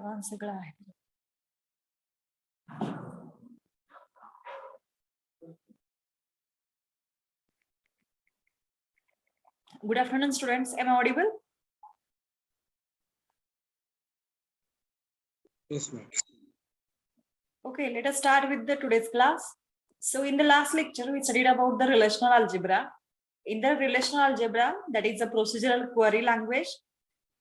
सगळं आहे. Good afternoon, students. Am I audible? Yes, ma'am. Okay, let us start with the today's class. So in the last lecture, we studied about the relational algebra. In the relational algebra, that is a procedural query language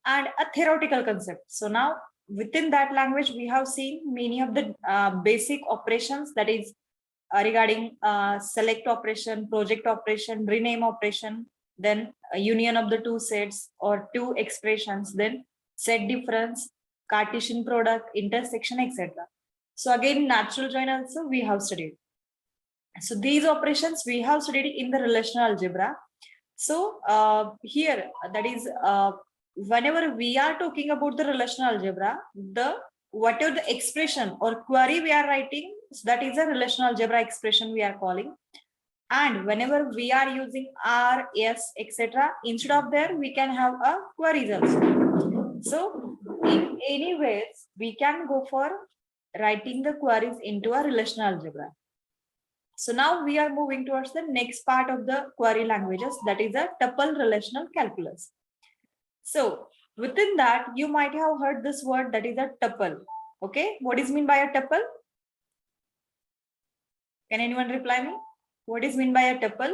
and a theoretical concept. So now within that language, we have seen many of the basic operations, that is regarding select operation, project operation, rename operation, then a union of the two sets or two expressions, then set difference, Cartesian product, intersection, etc. So again, natural join also we have studied. So these operations we have studied in the relational algebra. So here, that is whenever we are talking about the relational algebra, the whatever the expression or query we are writing, that is a relational algebra expression we are calling. And whenever we are using R, S, etc., instead of there, we can have a queries also. So in any ways, we can go for writing the queries into a relational algebra. So now we are moving towards the next part of the query languages, that is a tuple relational calculus. So within that, you might have heard this word, that is a tuple. Okay, what is mean by a tuple? Can anyone reply me? What is mean by a tuple?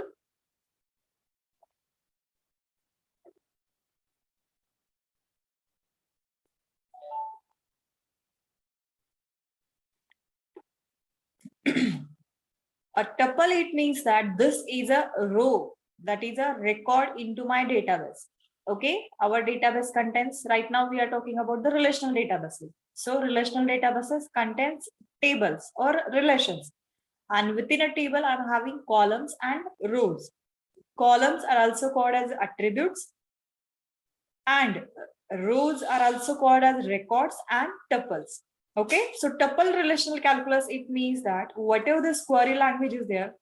A tuple, it means that this is a row, that is a record into my database. Okay, our database contains, right now we are talking about the relational databases. So relational databases contains tables or relations. And within a table, I'm having columns and rows. Columns are also called as attributes, and rows are also called as records and tuples. Okay, so tuple relational calculus, it means that whatever this query language is there,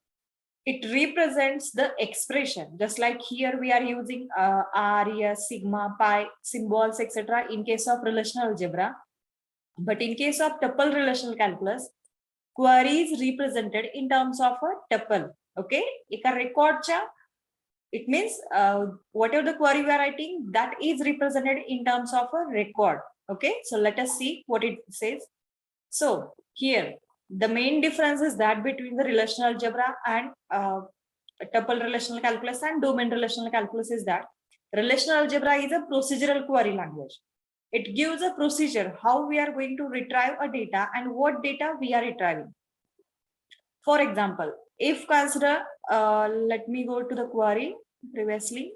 it represents the expression. Just like here we are using R, S, sigma, pi, symbols, etc. in case of relational algebra. But in case of tuple relational calculus, query is represented in terms of a tuple. Okay, eka record cha, it means whatever the query we are writing, that is represented in terms of a record. Okay, so let us see what it says. So here, the main difference is that between the relational algebra and tuple relational calculus and domain relational calculus is that relational algebra is a procedural query language. It gives a procedure how we are going to retrieve a data and what data we are retrieving. For example, if consider, let me go to the query previously.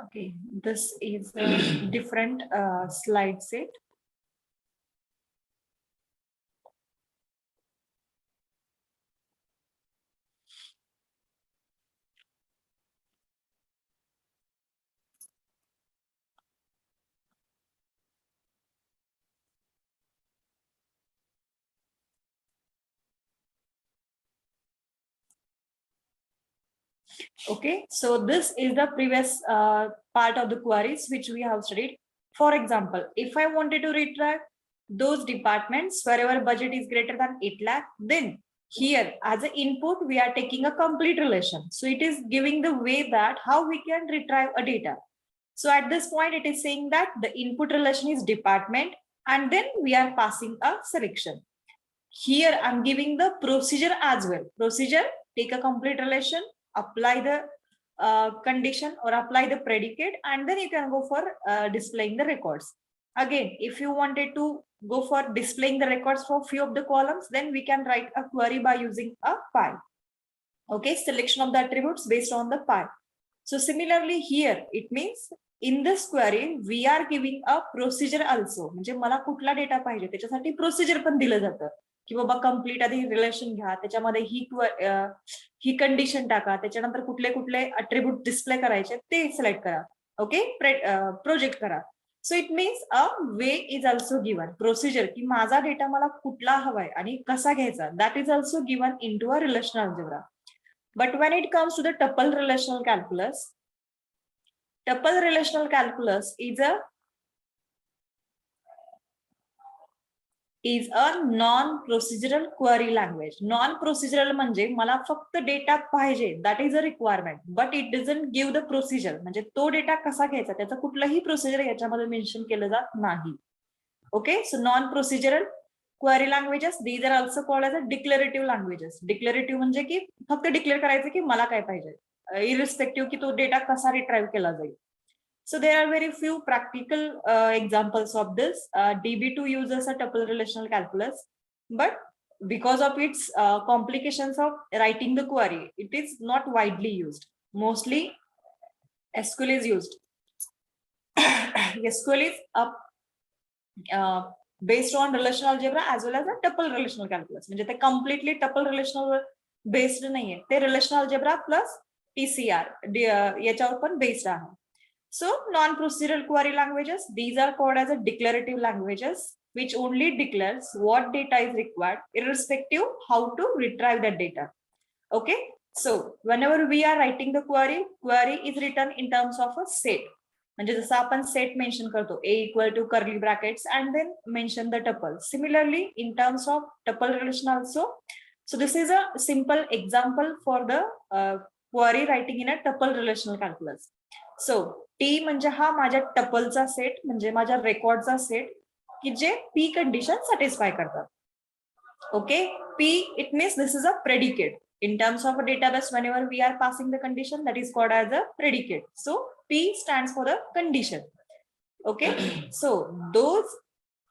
Okay, this is a different slide set. Okay, so this is the previous part of the queries which we have studied. For example, if I wanted to retrieve those departments wherever budget is greater than 8 lakh, then here as an input, we are taking a complete relation. So it is giving the way that how we can retrieve a data. So at this point, it is saying that the input relation is department, and then we are passing a selection. Here I'm giving the procedure as well. Procedure, take a complete relation, apply the condition or apply the predicate, and then you can go for displaying the records. Again, if you wanted to go for displaying the records for few of the columns, then we can write a query by using a pi. Okay, selection of the attributes based on the pi. So similarly here, it means in this query, we are giving a procedure also. म्हणजे मला कुठला data पाहिजे त्याच्यासाठी procedure पण दिलं जातं की बाबा complete आधी रिलेशन घ्या, त्याच्यामध्ये ही कंडिशन टाका, त्याच्यानंतर कुठले कुठले अट्रिब्यूट डिस्प्ले करायचे ते सिलेक्ट करा. ओके, प्रोजेक्ट करा. So it means a way is also given. Procedure की माझा डेटा मला कुठला हवाय आणि कसा घ्यायचा, that is also given in to a relational algebra. But when it comes to the tuple relational calculus, Tuple relational calculus is a non-procedural query language. Non-procedural म्हणजे मला फक्त डेटा पाहिजे, that is a requirement, but it doesn't give the procedure. म्हणजे तो data कसा घ्यायचा त्याचं कुठलंही प्रोसिजर याच्यामध्ये मेन्शन केलं जात नाही. Okay, so non-procedural query languages, these are also called as a declarative languages. Declarative म्हणजे की फक्त डिक्लेअर करायचं की मला काय पाहिजे, इरिस्पेक्टिव्ह की तो डेटा कसा रिट्राईव्ह केला जाईल. So there are very few practical examples of this. DB2 uses a tuple relational calculus, but because of its complications of writing the query, it is not widely used. Mostly SQL is used. SQL is based on relational algebra as well as a tuple relational calculus. म्हणजे ते completely tuple relational based नाहीये, ते relational algebra plus TCR याच्यावर पण based आहे. So non-procedural query languages, these are called as a declarative languages, which only declares what data is required irrespective how to retrieve that data. Okay, so whenever we are writing the query is written in terms of a set. म्हणजे जसं आपण set mention करतो, a equal to curly brackets and then mention the tuple. Similarly, in terms of tuple relation also. So this is a simple example for the query writing in a tuple relational calculus. So T म्हणजे हा माझ्या टपलचा set, म्हणजे माझ्या रेकॉर्डचा set की जे P condition satisfy करतात. Okay, P, it means this is a predicate. In terms of a database, whenever we are passing the condition, that is called as a predicate. So P stands for the condition. Okay, so those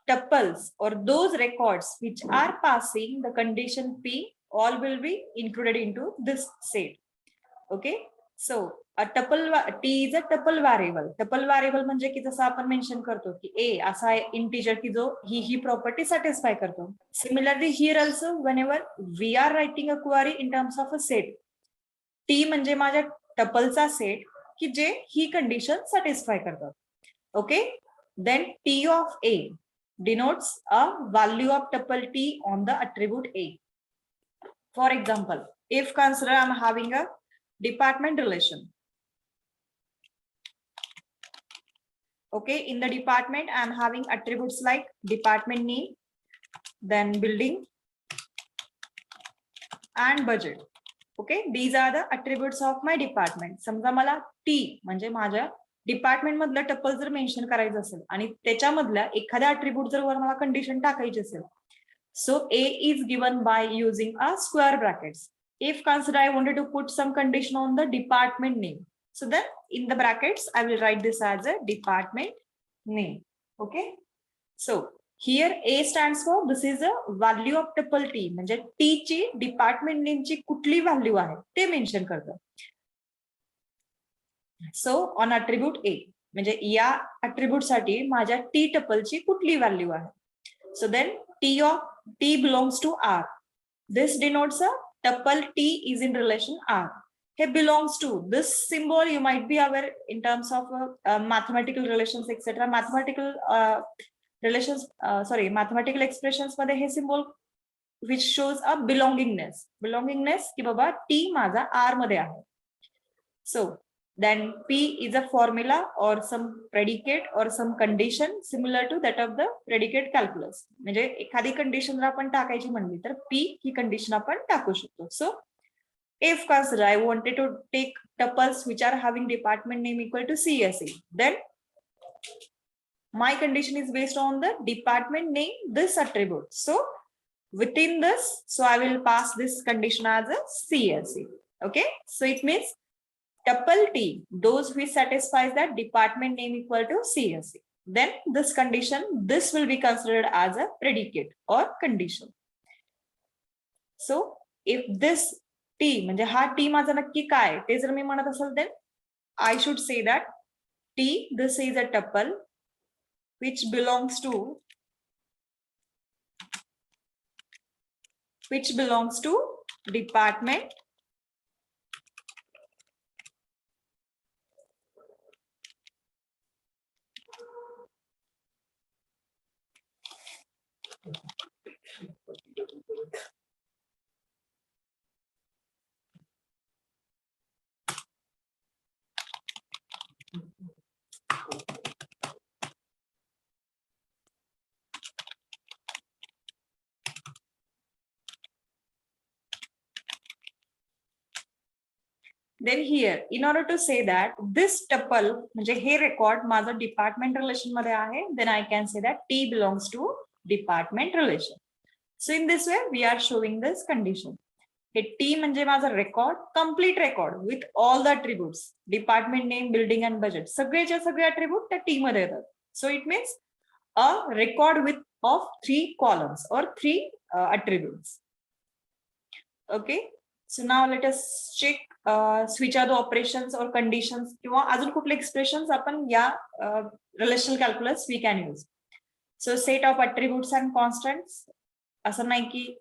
tuples or those records which are passing the condition P, all will be included into this set. Okay, so a tuple, T is a tuple variable. Tuple variable म्हणजे की जसं आपण mention करतो की a असा integer की जो ही property satisfy करतो. Similarly here also, whenever we are writing a query in terms of a set, T म्हणजे माझ्या टपलचा सेट की जे ही कंडिशन सॅटिस्फाय करतात. Okay, then T of A denotes a value of tuple T on the attribute A. For example, if consider I'm having a department relation. Okay, in the department I'm having attributes like department name, then building and budget. Okay, these are the attributes of my department. समजा मला T म्हणजे माझ्या department मधलं tuple जर mention करायचं असेल आणि त्याच्यामधल्या एखाद्या अट्रिब्यूट जर वर मला कंडिशन टाकायची असेल, so A is given by using a square brackets. If consider I wanted to put some condition on the department name, so then in the brackets I will write this as a department name. Okay, so here A stands for, this is a value of tuple T, म्हणजे T ची department name ची कुठली value आहे ते mention करतं. So on attribute A म्हणजे या attribute साठी माझ्या T टपल ची कुठली व्हॅल्यू आहे. So then T belongs to R. This denotes a tuple T is in relation R. He belongs to this symbol. You might be aware in terms of mathematical relations, etc. Mathematical relations, mathematical expressions मध्ये हे symbol which shows a belongingness की बाबा T माझा R मध्ये आहे. So then P is a formula or some predicate or some condition similar to that of the predicate calculus. म्हणजे एखादी condition जर आपण टाकायची म्हणली तर P ही कंडिशन आपण टाकू शकतो. So if consider I wanted to take tuples which are having department name equal to CSE, then my condition is based on the department name, this attribute. So within this, so I will pass this condition as a CSE. Okay, so it means tuple T, those which satisfies that department name equal to CSE. Then this condition, this will be considered as a predicate or condition. So if this T म्हणजे हा T माझा नक्की काय ते जर मी म्हणत असेल, then I should say that T, this is a tuple which belongs to department Then here, in order to say that this tuple, म्हणजे हे record माझं department relation मध्ये आहे, then I can say that T belongs to department relation. So in this way, we are showing this condition. Hey T म्हणजे माझा record, complete record with all the attributes, department name, building and budget. सगळेच्या सगळे attribute त्या T मध्ये येतात. So it means a record with of 3 columns or 3 attributes. Okay. So now let us check which are the operations or conditions किंवा अजून कुठले expressions आपण या relational calculus we can use. So set of attributes and constants. असं नाही की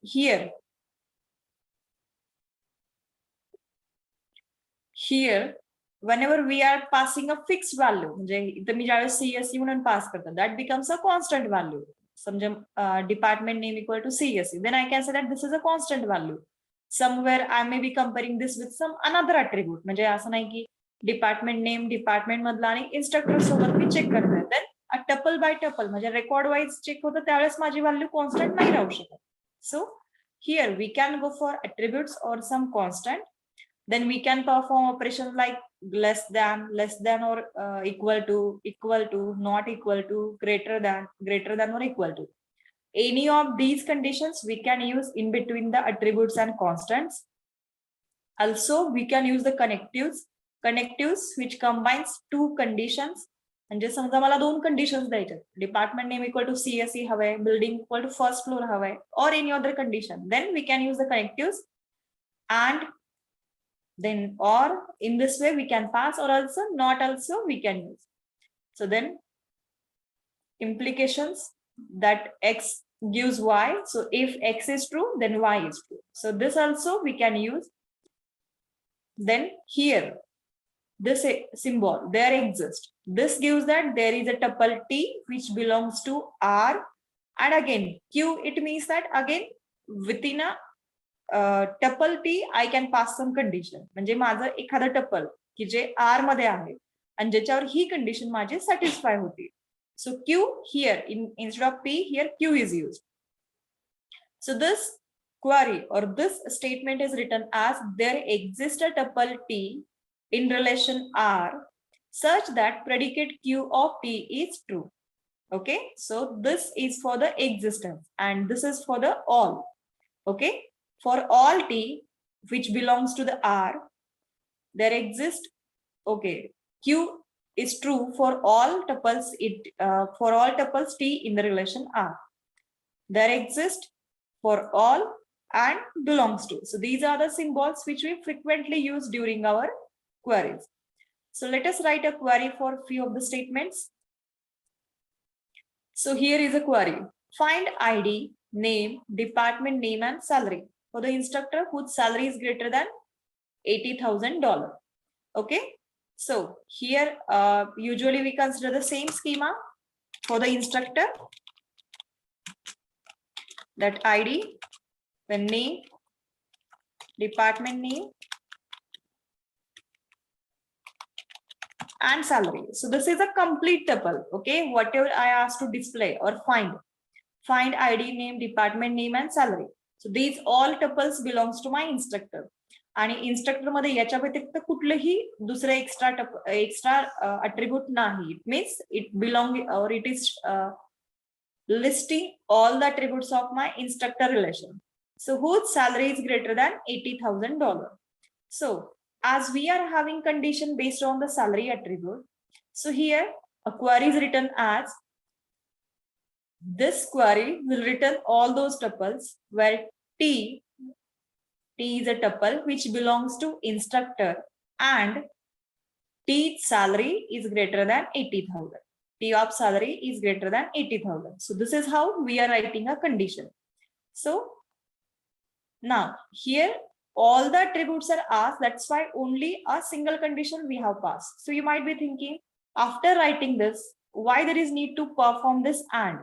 here whenever we are passing a fixed value, म्हणजे इथं मी ज्यावेळेस CSE म्हणून पास करतो, that becomes a constant value. समजा department name equal to CSE, then I can say that this is a constant value. Somewhere I may be comparing this with some another attribute, म्हणजे असं नाही की department name, department मधला आणि instructor सोबत मी check करतोय. Then a tuple by tuple म्हणजे record wise check होतं, त्यावेळेस माझी व्हॅल्यू कॉन्स्टंट नाही राहू शकत. So here we can go for attributes or some constant. Then we can perform operations like less than or equal to, not equal to, greater than or equal to. Any of these conditions we can use in between the attributes and constants. Also, we can use the connectives which combines 2 conditions. म्हणजे समजा मला 2 conditions द्यायचे, department name equal to CSE हवंय, building equal to first floor हवंय, or any other condition. Then we can use the connectives, and then or in this way we can pass, or also not also we can use. So then implications that x gives y. So if x is true, then y is true. So this also we can use. Then here, this symbol there exists. This gives that there is a tuple T which belongs to R, and again Q, it means that again within a tuple T I can pass some condition. म्हणजे माझं एखादं tuple की जे R मध्ये आहे आणि ज्याच्यावर ही condition माझी satisfy होती. So Q here instead of P, here Q is used. So this query or this statement is written as there exists a tuple T in relation R such that predicate Q of T is true. Okay, so this is for the existence and this is for the all. Okay, for all T which belongs to the R, there exists, okay, Q is true for all tuples for all tuples T in the relation R. There exists for all and belongs to. So these are the symbols which we frequently use during our queries. So let us write a query for few of the statements. So here is a query. Find ID, name, department name and salary for the instructor whose salary is greater than $80,000. Okay. So here usually we consider the same schema for the instructor, that ID, the name, department name and salary. So this is a complete tuple. Okay, whatever I asked to display or find ID, name, department name and salary. So these all tuples belongs to my instructor. आणि instructor मध्ये याच्या व्यतिरिक्त कुठलेही दुसरे extra attribute नाही. It means it belong और it is listing all the attributes of my instructor relation. So whose salary is greater than $80,000. So as we are having condition based on the salary attribute, so here a query is written as this query will return all those tuples where T is a tuple which belongs to instructor and T's salary is greater than 80,000. T of salary is greater than 80,000. So this is how we are writing a condition. So now here all the attributes are asked. That's why only a single condition we have passed. So you might be thinking, after writing this, why there is need to perform this AND?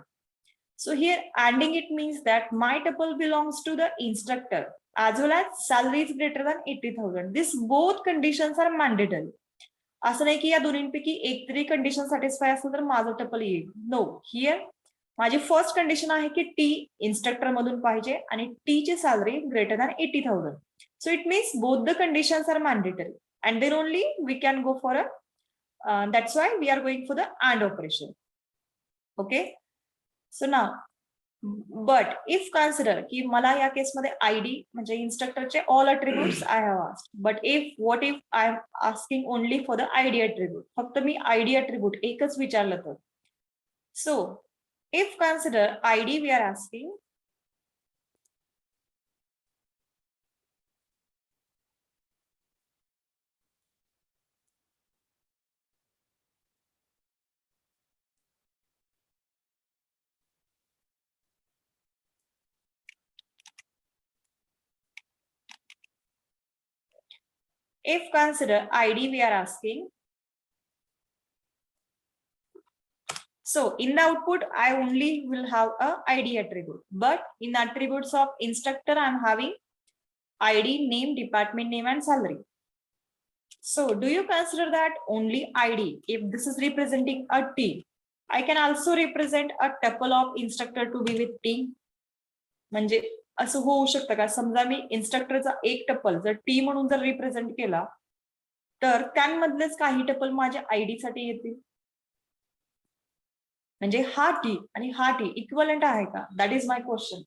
So here ANDing it means that my tuple belongs to the instructor as well as salary is greater than 80,000. These both conditions are mandatory. असं नाही की या दोन्हींपैकी एक तरी condition satisfy असेल तर माझं tuple येईल. नो, हियर माझी फर्स्ट कंडिशन आहे की टी इन्स्ट्रक्टर मधून पाहिजे आणि टी ची salary greater than 80,000. So it means both the conditions are mandatory and then only we can go for a that's why we are going for the AND operation. Okay, so now but if consider की मला या case मध्ये ID म्हणजे इन्स्ट्रक्टरचे all attributes I have asked, but if what if I am asking only for the ID attribute, फक्त मी ID attribute एकच विचारलं तर. So if consider ID we are asking, if consider id we are asking, so in the output I only will have a id attribute, but in attributes of instructor I am having id, name, department name and salary. So do you consider that only id, if this is representing a t, I can also represent a tuple of instructor to be with t. म्हणजे असं होऊ शकतं का, समजा मी इन्स्ट्रक्टरचा एक tuple जर T म्हणून जर रिप्रेझेंट केला तर त्यांमधलेच काही टपल माझ्या आयडी साठी येतील. म्हणजे हा टी आणि हा टी इक्वलंट आहे का, that is my question.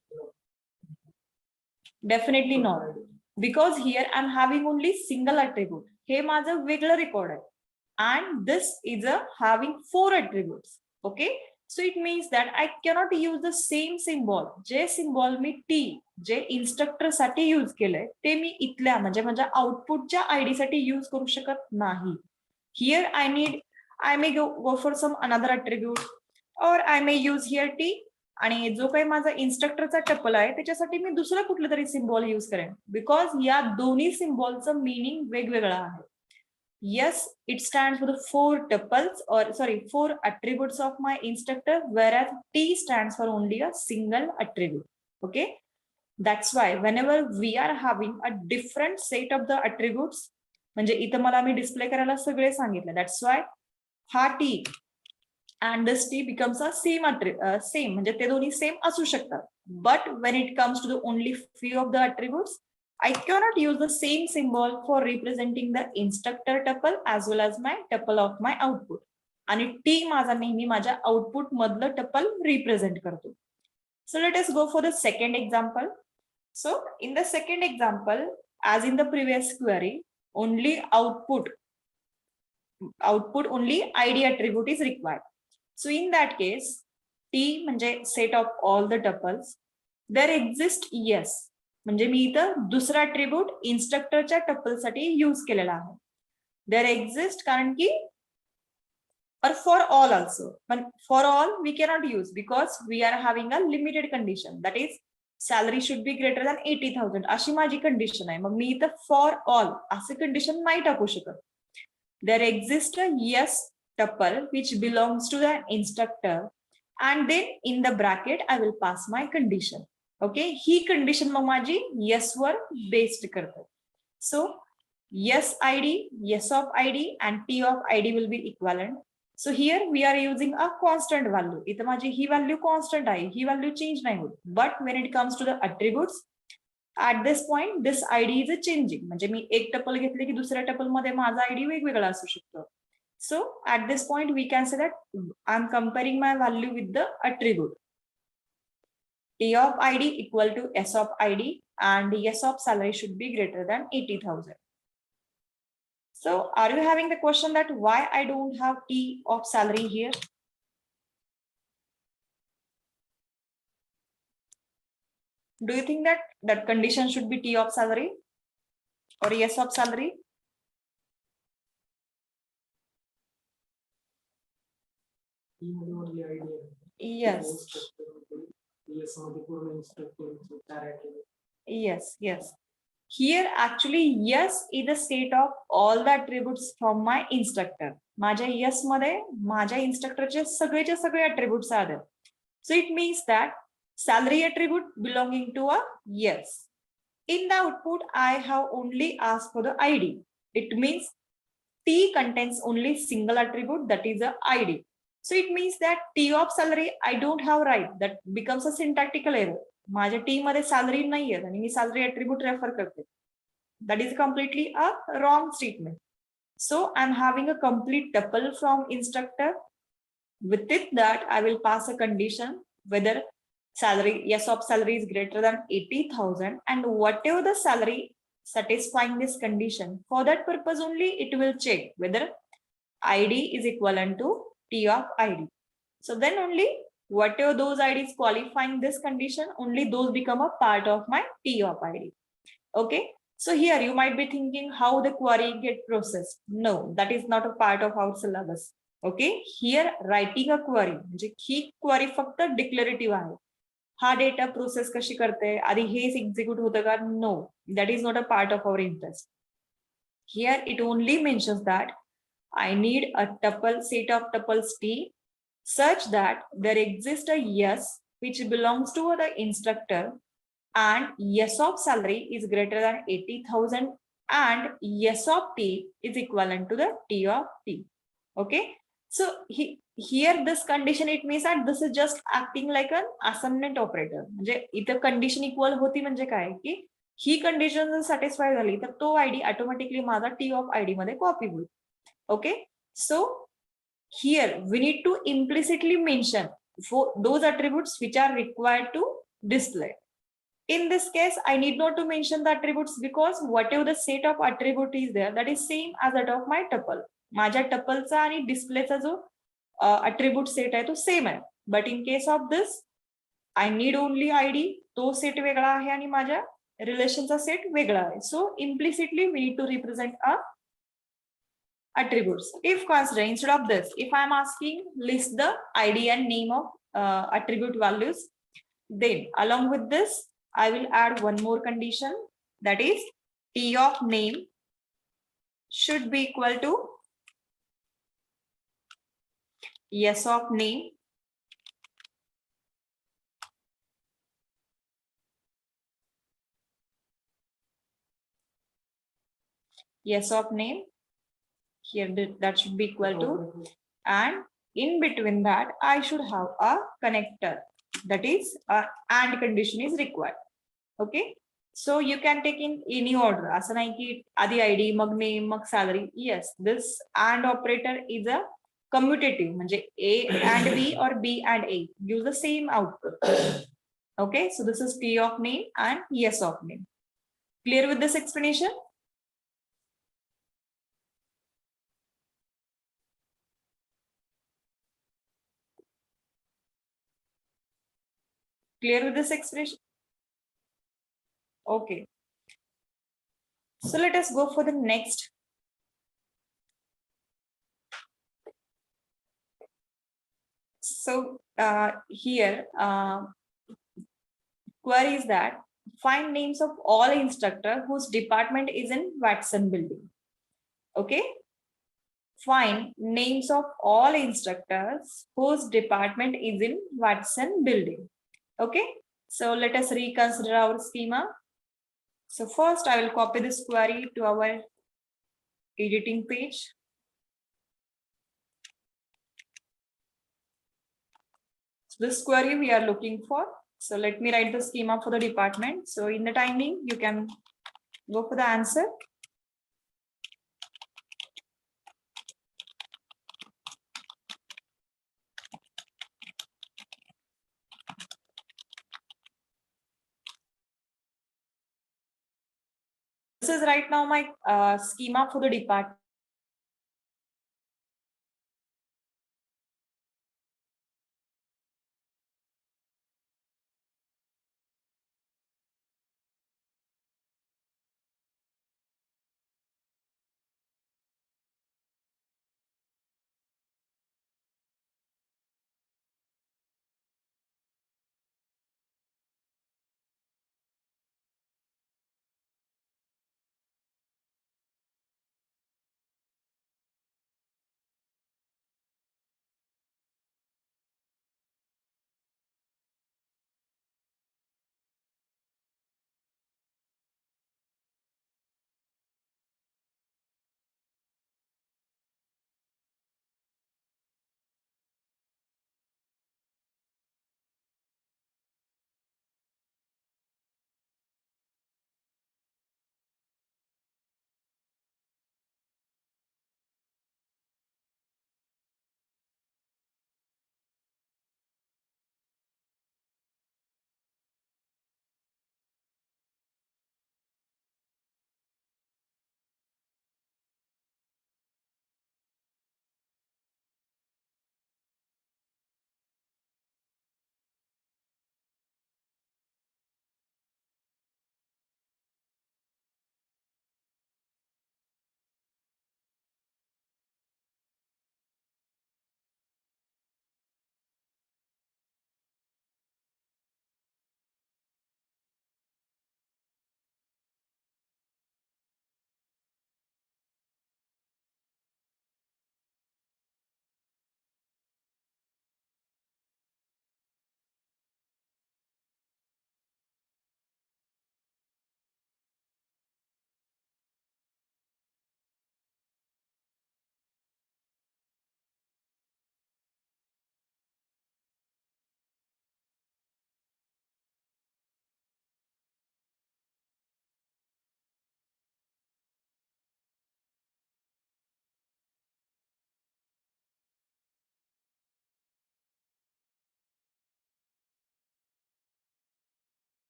Definitely not, because here I am having only single attribute. हे माझं वेगळं रेकॉर्ड आहे and this is a having 4 attributes. Okay, so it means that I cannot use the same symbol. J symbol me T J instructor साठी use केलंय ते मी इथल्या म्हणजे माझ्या आउटपुटच्या आयडी साठी यूज करू शकत नाही. Here I may go for some another attribute or I may use here T, आणि जो काही माझा इन्स्ट्रक्टरचा टपल आहे त्याच्यासाठी मी दुसरा कुठला तरी सिम्बॉल यूज करेन, बिकॉज या दोन्ही सिम्बॉलचं मीनिंग वेगवेगळं आहे. Yes, it stands for the 4 tuples or 4 attributes of my instructor, whereas T stands for only a single attribute. Okay, that's why whenever we are having a different set of the attributes, म्हणजे इथं मला मी display करायला सगळे सांगितले, that's why हा T and this T becomes a same म्हणजे ते दोन्ही सेम असू शकतात. But when it comes to the only few of the attributes, I cannot use the same symbol for representing the instructor tuple as well as my tuple of my output. आणि T माझा नेहमी माझ्या output मधलं tuple represent करतो. So let us go for the second example. So in the second example, as in the previous query, only output only id attribute is required. So in that case, T म्हणजे set of all the tuples, there exist yes, म्हणजे मी इथं दुसरा attribute इन्स्ट्रक्टरच्या टपलसाठी use केलेला आहे. There exist कारण की or for all also, but for all we cannot use because we are having a limited condition, that is salary should be greater than 80,000 अशी माझी condition आहे. मग मी इथं for all असे condition नाही टाकू शकत. There exists a yes tuple which belongs to the instructor and then in the bracket I will pass my condition. Okay, ही condition मग माझी येस वर बेस्ड करते. So S ID, S of ID and T of ID will be equivalent. So here we are using a constant value. इथं माझी ही value constant आहे, ही value change नाही होत. But when it comes to the attributes at this point this ID is a changing. म्हणजे मी एक tuple घेतले की दुसऱ्या टपल मध्ये माझा आयडी वेगवेगळा असू शकतो. So at this point we can say that I am comparing my value with the attribute. T of ID equal to S of ID and S of salary should be greater than 80,000. So are you having the question that why I don't have T of salary here? Do you think that that condition should be T of salary or S of salary? Yes. Yes. Here actually yes is the set of all the attributes from my instructor. माझ्या yes मध्ये माझ्या instructorचे सगळेचे सगळे attributes आहेत. So it means that salary attribute belonging to a yes. In the output I have only asked for the ID. It means T contains only single attribute, that is a ID. So it means that T of salary I don't have right. That becomes a syntactical error. माझ्या T मध्ये salary नाहीये आणि मी salary attribute refer करते. That is completely a wrong statement. So I'm having a complete tuple from instructor. With it that I will pass a condition whether salary, yes of salary is greater than 80,000, and whatever the salary satisfying this condition, for that purpose only it will check whether ID is equivalent to T of ID. So then only whatever those IDs qualifying this condition, only those become a part of my T of ID. Okay. So here you might be thinking how the query get processed. No, that is not a part of our syllabus. Okay here writing a query म्हणजे ही query फक्त declarative आहे. हा data process कशी करते, आधी हेच execute होतं का? No, that is not a part of our interest. Here it only mentions that I need a tuple set of tuples T such that there exists a yes which belongs to the instructor and yes of salary is greater than 80,000 and yes of T is equivalent to the T of T. Okay. So here this condition it means that this is just acting like an assignment operator. म्हणजे इथं condition equal होती म्हणजे काय की ही condition जर satisfy झाली तर तो आयडी ऑटोमॅटिकली माझा टी ऑफ आयडी मध्ये कॉपी होईल. Okay. So here we need to implicitly mention for those attributes which are required to display. In this case, I need not to mention the attributes because whatever the set of attribute is there, that is same as that of my tuple. माझ्या टपलचा आणि डिस्प्लेचा जो attribute set आहे तो same आहे. But in case of this I need only ID, तो set वेगळा आहे आणि माझ्या रिलेशनचा सेट वेगळा आहे. So implicitly we need to represent a attributes. If consider instead of this, if I am asking list the ID and name of attribute values, then along with this I will add one more condition, that is T of name should be equal to yes of name yes of name here, that should be equal to, and in between that I should have a connector, that is and condition is required. Okay. So you can take in any order. असं नाही की आधी ID mug name mug salary. Yes, this and operator is a commutative म्हणजे A and B or B and A gives the same output. Okay, so this is T of name and yes of name. Clear with this explanation? Clear with this explanation? Okay. So let us go for the next. So here query is that find names of all instructor whose department is in Watson building. Okay. Find names of all instructors whose department is in Watson building. Okay. So let us reconsider our schema. So first I will copy this query to our editing page. So this query we are looking for. So let me write the schema for the department. So in the timing, you can go for the answer. This is right now my schema for the department.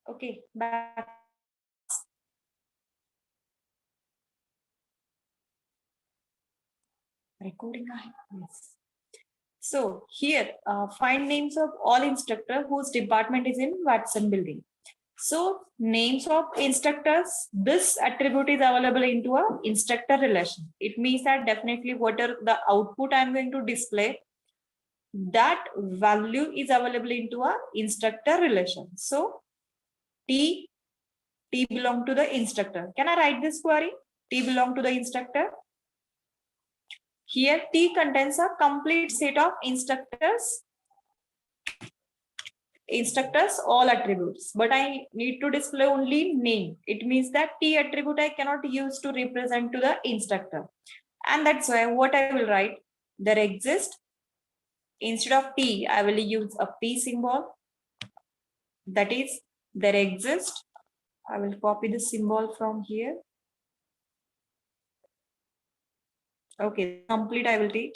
Okay, back. Recording. Yes. So here, find names of all instructor whose department is in Watson building. So names of instructors, this attribute is available into a instructor relation. It means that definitely whatever the output I'm going to display, that value is available into a instructor relation. So T belong to the instructor. Can I write this query? T belong to the instructor. Here T contains a complete set of instructors all attributes, but I need to display only name. It means that T attribute I cannot use to represent to the instructor, and that's why what I will write, there exists, instead of T I will use a P symbol, that is there exists. I will copy the symbol from here. Okay, complete I will take.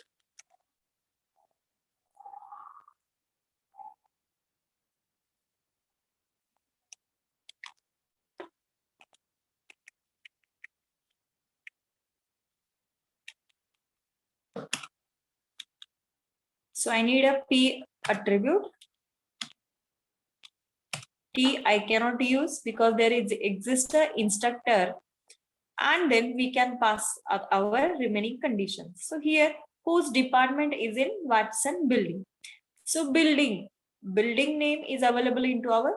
So I need a P attribute. T I cannot use because there is exists a instructor, and then we can pass our remaining conditions. So here, whose department is in Watson building. So building name is available into our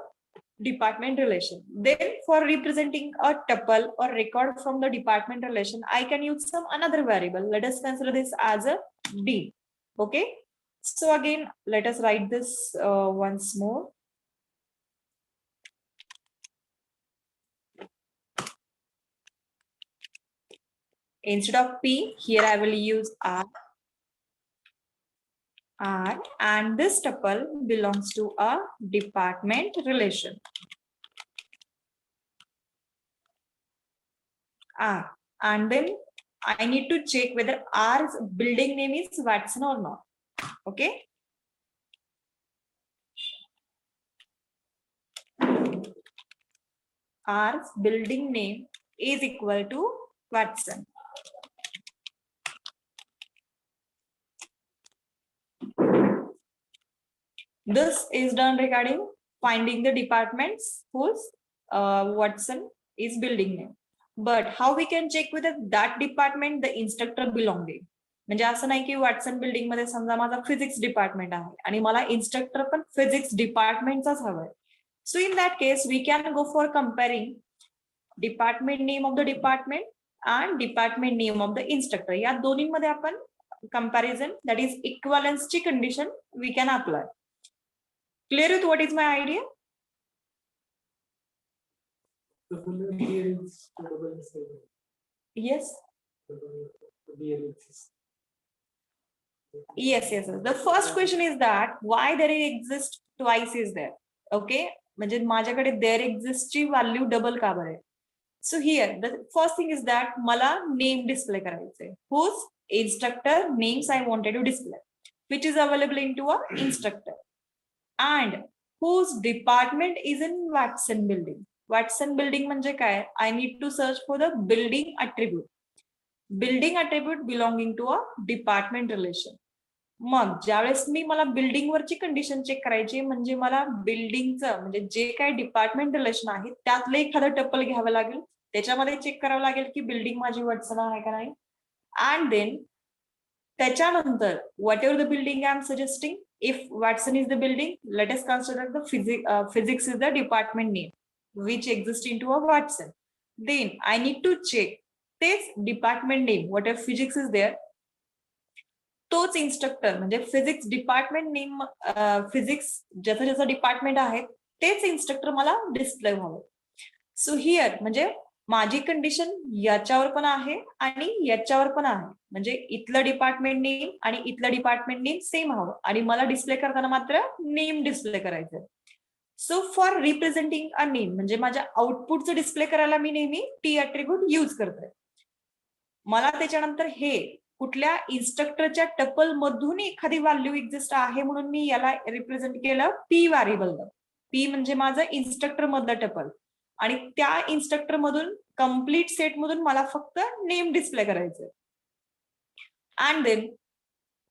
department relation. Then for representing a tuple or record from the department relation, I can use some another variable. Let us consider this as a D. Okay. So again, let us write this once more. Instead of P, here I will use R, and this tuple belongs to a department relation. R, and then I need to check whether R's building name is Watson or not. Okay. R's building name is equal to Watson. This is done regarding finding the departments whose Watson is building name. But how we can check whether that department the instructor belonging? म्हणजे असं नाही की Watson building मध्ये समजा माझा physics department आहे आणि मला इन्स्ट्रक्टर पण फिजिक्स डिपार्टमेंटचाच हवाय. So in that case, we can go for comparing department name of the department and department name of the instructor. या दोन्हीमध्ये आपण comparison, that is equivalence ची condition we can apply. Clear with what is my idea? Yes. Yes. The first question is that why there exists twice is there. Okay. म्हणजे माझ्याकडे there exists ची value double का बरं आहे? So here the first thing is that मला name display करायचे. Whose instructor names I wanted to display, which is available into a instructor, and whose department is in Watson building. Watson building म्हणजे काय? I need to search for the building attribute. Building attribute belonging to a department relation. मग ज्यावेळेस मला building वरची condition check करायची, म्हणजे मला बिल्डिंगचं म्हणजे जे काही डिपार्टमेंट रिलेशन आहे त्यातलं एखादं टपल घ्यावं लागेल, त्याच्यामध्ये चेक करावं लागेल की बिल्डिंग माझी वॉटसन आहे का नाही. अँड देन त्याच्यानंतर whatever the building I am suggesting, if Watson is the building, let us consider the physics is the department name which exist in to a Watson. Then I need to check तेच department name, whatever physics is there, तोच instructor म्हणजे physics department name, physics ज्याचं ज्याचं department आहे तेच instructor मला display व्हावं. So here म्हणजे माझी कंडिशन याच्यावर पण आहे आणि याच्यावर पण आहे, म्हणजे इथलं डिपार्टमेंट नेम आणि इथलं डिपार्टमेंट नेम सेम हवं आणि मला डिस्प्ले करताना मात्र नेम डिस्प्ले करायचं. So for representing a name म्हणजे माझ्या आउटपुटचं डिस्प्ले करायला मी नेहमी टी अट्रिब्यूट यूज करते. मला त्याच्यानंतर हे कुठल्या इन्स्ट्रक्टरच्या टपल मधून एखादी व्हॅल्यू एक्झिस्ट आहे म्हणून मी याला रिप्रेझेंट केलं पी व्हेरिएबल. पी म्हणजे माझं इन्स्ट्रक्टर मधलं टपल आणि त्या इन्स्ट्रक्टर मधून कम्प्लीट सेट मधून मला फक्त नेम डिस्प्ले करायचं. And then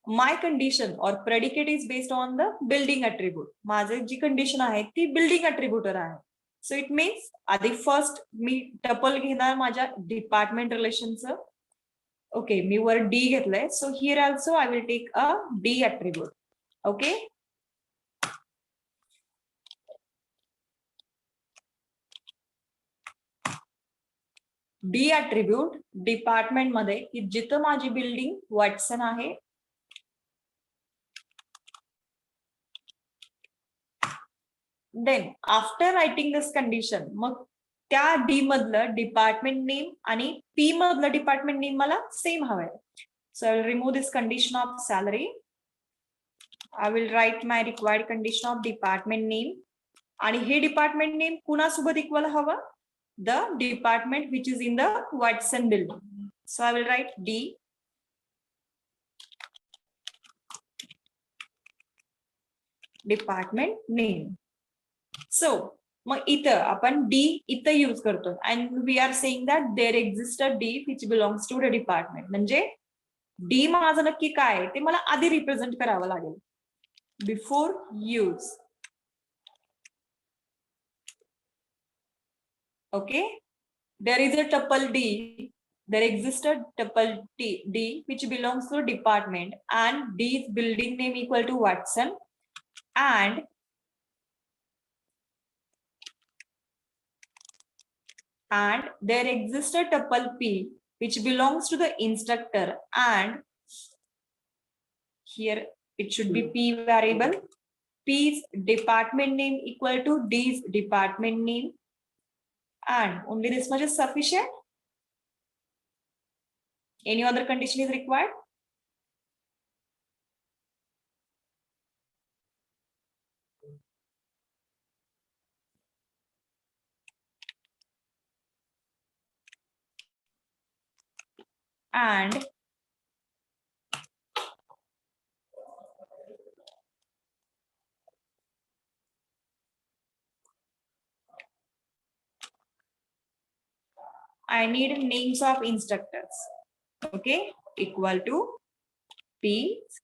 my condition or predicate is based on the building attribute. माझे जी कंडिशन आहे ती बिल्डिंग अट्रिब्यूटर आहे. सो इट मीन्स आधी फर्स्ट मी टपल घेणार माझ्या डिपार्टमेंट रिलेशनचं. ओके, मी वर डी घेतलंय. So here also I will take a D attribute. Okay, D attribute department मध्ये की जिथं माझी बिल्डिंग वॉटसन आहे. Then after writing this condition, मग त्या डी मधलं डिपार्टमेंट नेम आणि पी मधलं डिपार्टमेंट नेम मला सेम हवंय. So I will remove this condition of salary. I will write my required condition of department name आणि हे डिपार्टमेंट नेम कुणासोबत इक्वल हवं? The department which is in the Watson building. So I will write D. Department name. So मग इथं आपण D इथं use करतो and we are saying that there exists a D which belongs to the department. म्हणजे D माझं नक्की काय आहे ते मला आधी रिप्रेझेंट करावं लागेल. Before use. Okay. There is a tuple D. There exists a tuple D which belongs to department and D's building name equal to Watson and there exists a tuple P which belongs to the instructor and here it should be P variable. P's department name equal to D's department name and only this much is sufficient. Any other condition is required? And I need names of instructors. Okay, equal to P's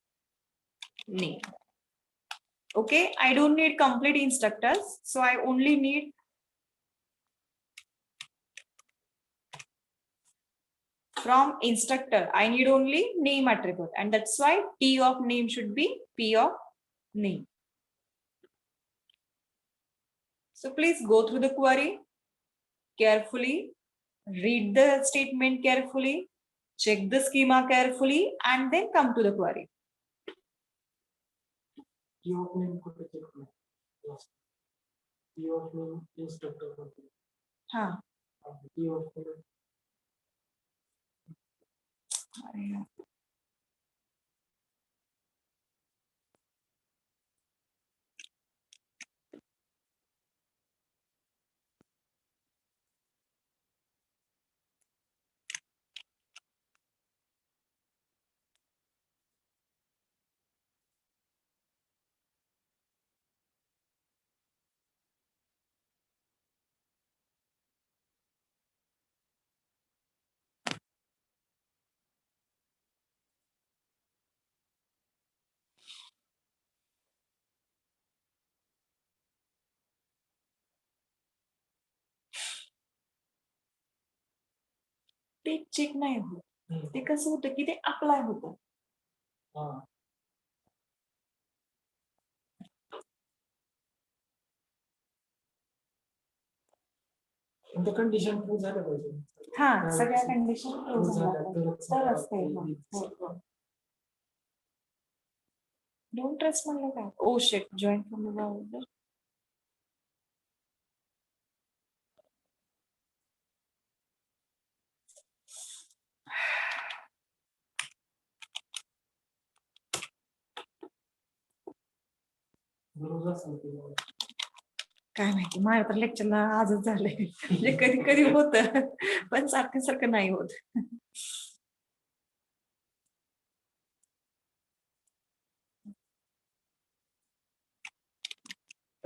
name. Okay, I don't need complete instructors, so I only need from instructor. I need only name attribute, and that's why T of name should be P of name. So please go through the query carefully, read the statement carefully, check the schema carefully, and then come to the query. P of name को check करो. Yes. P of name instructor को. हाँ. P of name. अरे यार. ते check नाही होत. ते कसं होतं की ते अप्लाय होतं. The condition true झालं पाहिजे. हा, सगळ्या कंडिशन ट्रू झाल्या तरच ते. डोंट ट्रस्ट म्हणलं काय? Oh shit, join from the काय माहिती, माझ्या तर लेक्चरला आजच झालंय. म्हणजे कधी कधी होतं पण सारखं सारखं नाही होत.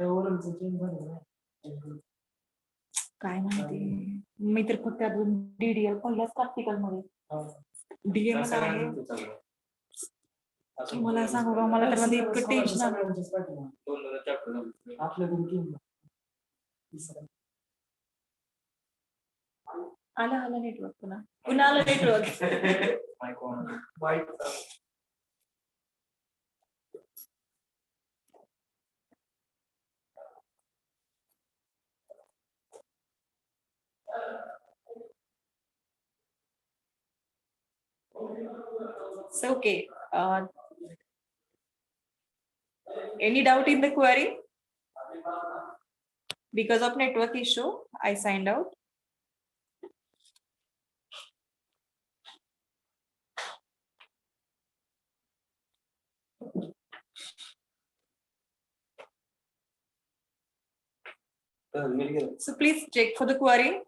ओरलचं चेंज झालं ना. काय माहिती, मी तर फक्त अजून DDL पहिल्याच प्रॅक्टिकल मध्ये DML आहे. मला सांगू का, मला तर मध्ये इतकं टेन्शन आलं. आपल्या दोन आलं नेटवर्क पुन्हा आलं network. So, okay. Any doubt in the query? Because of network issue, I signed out. So please check for the query.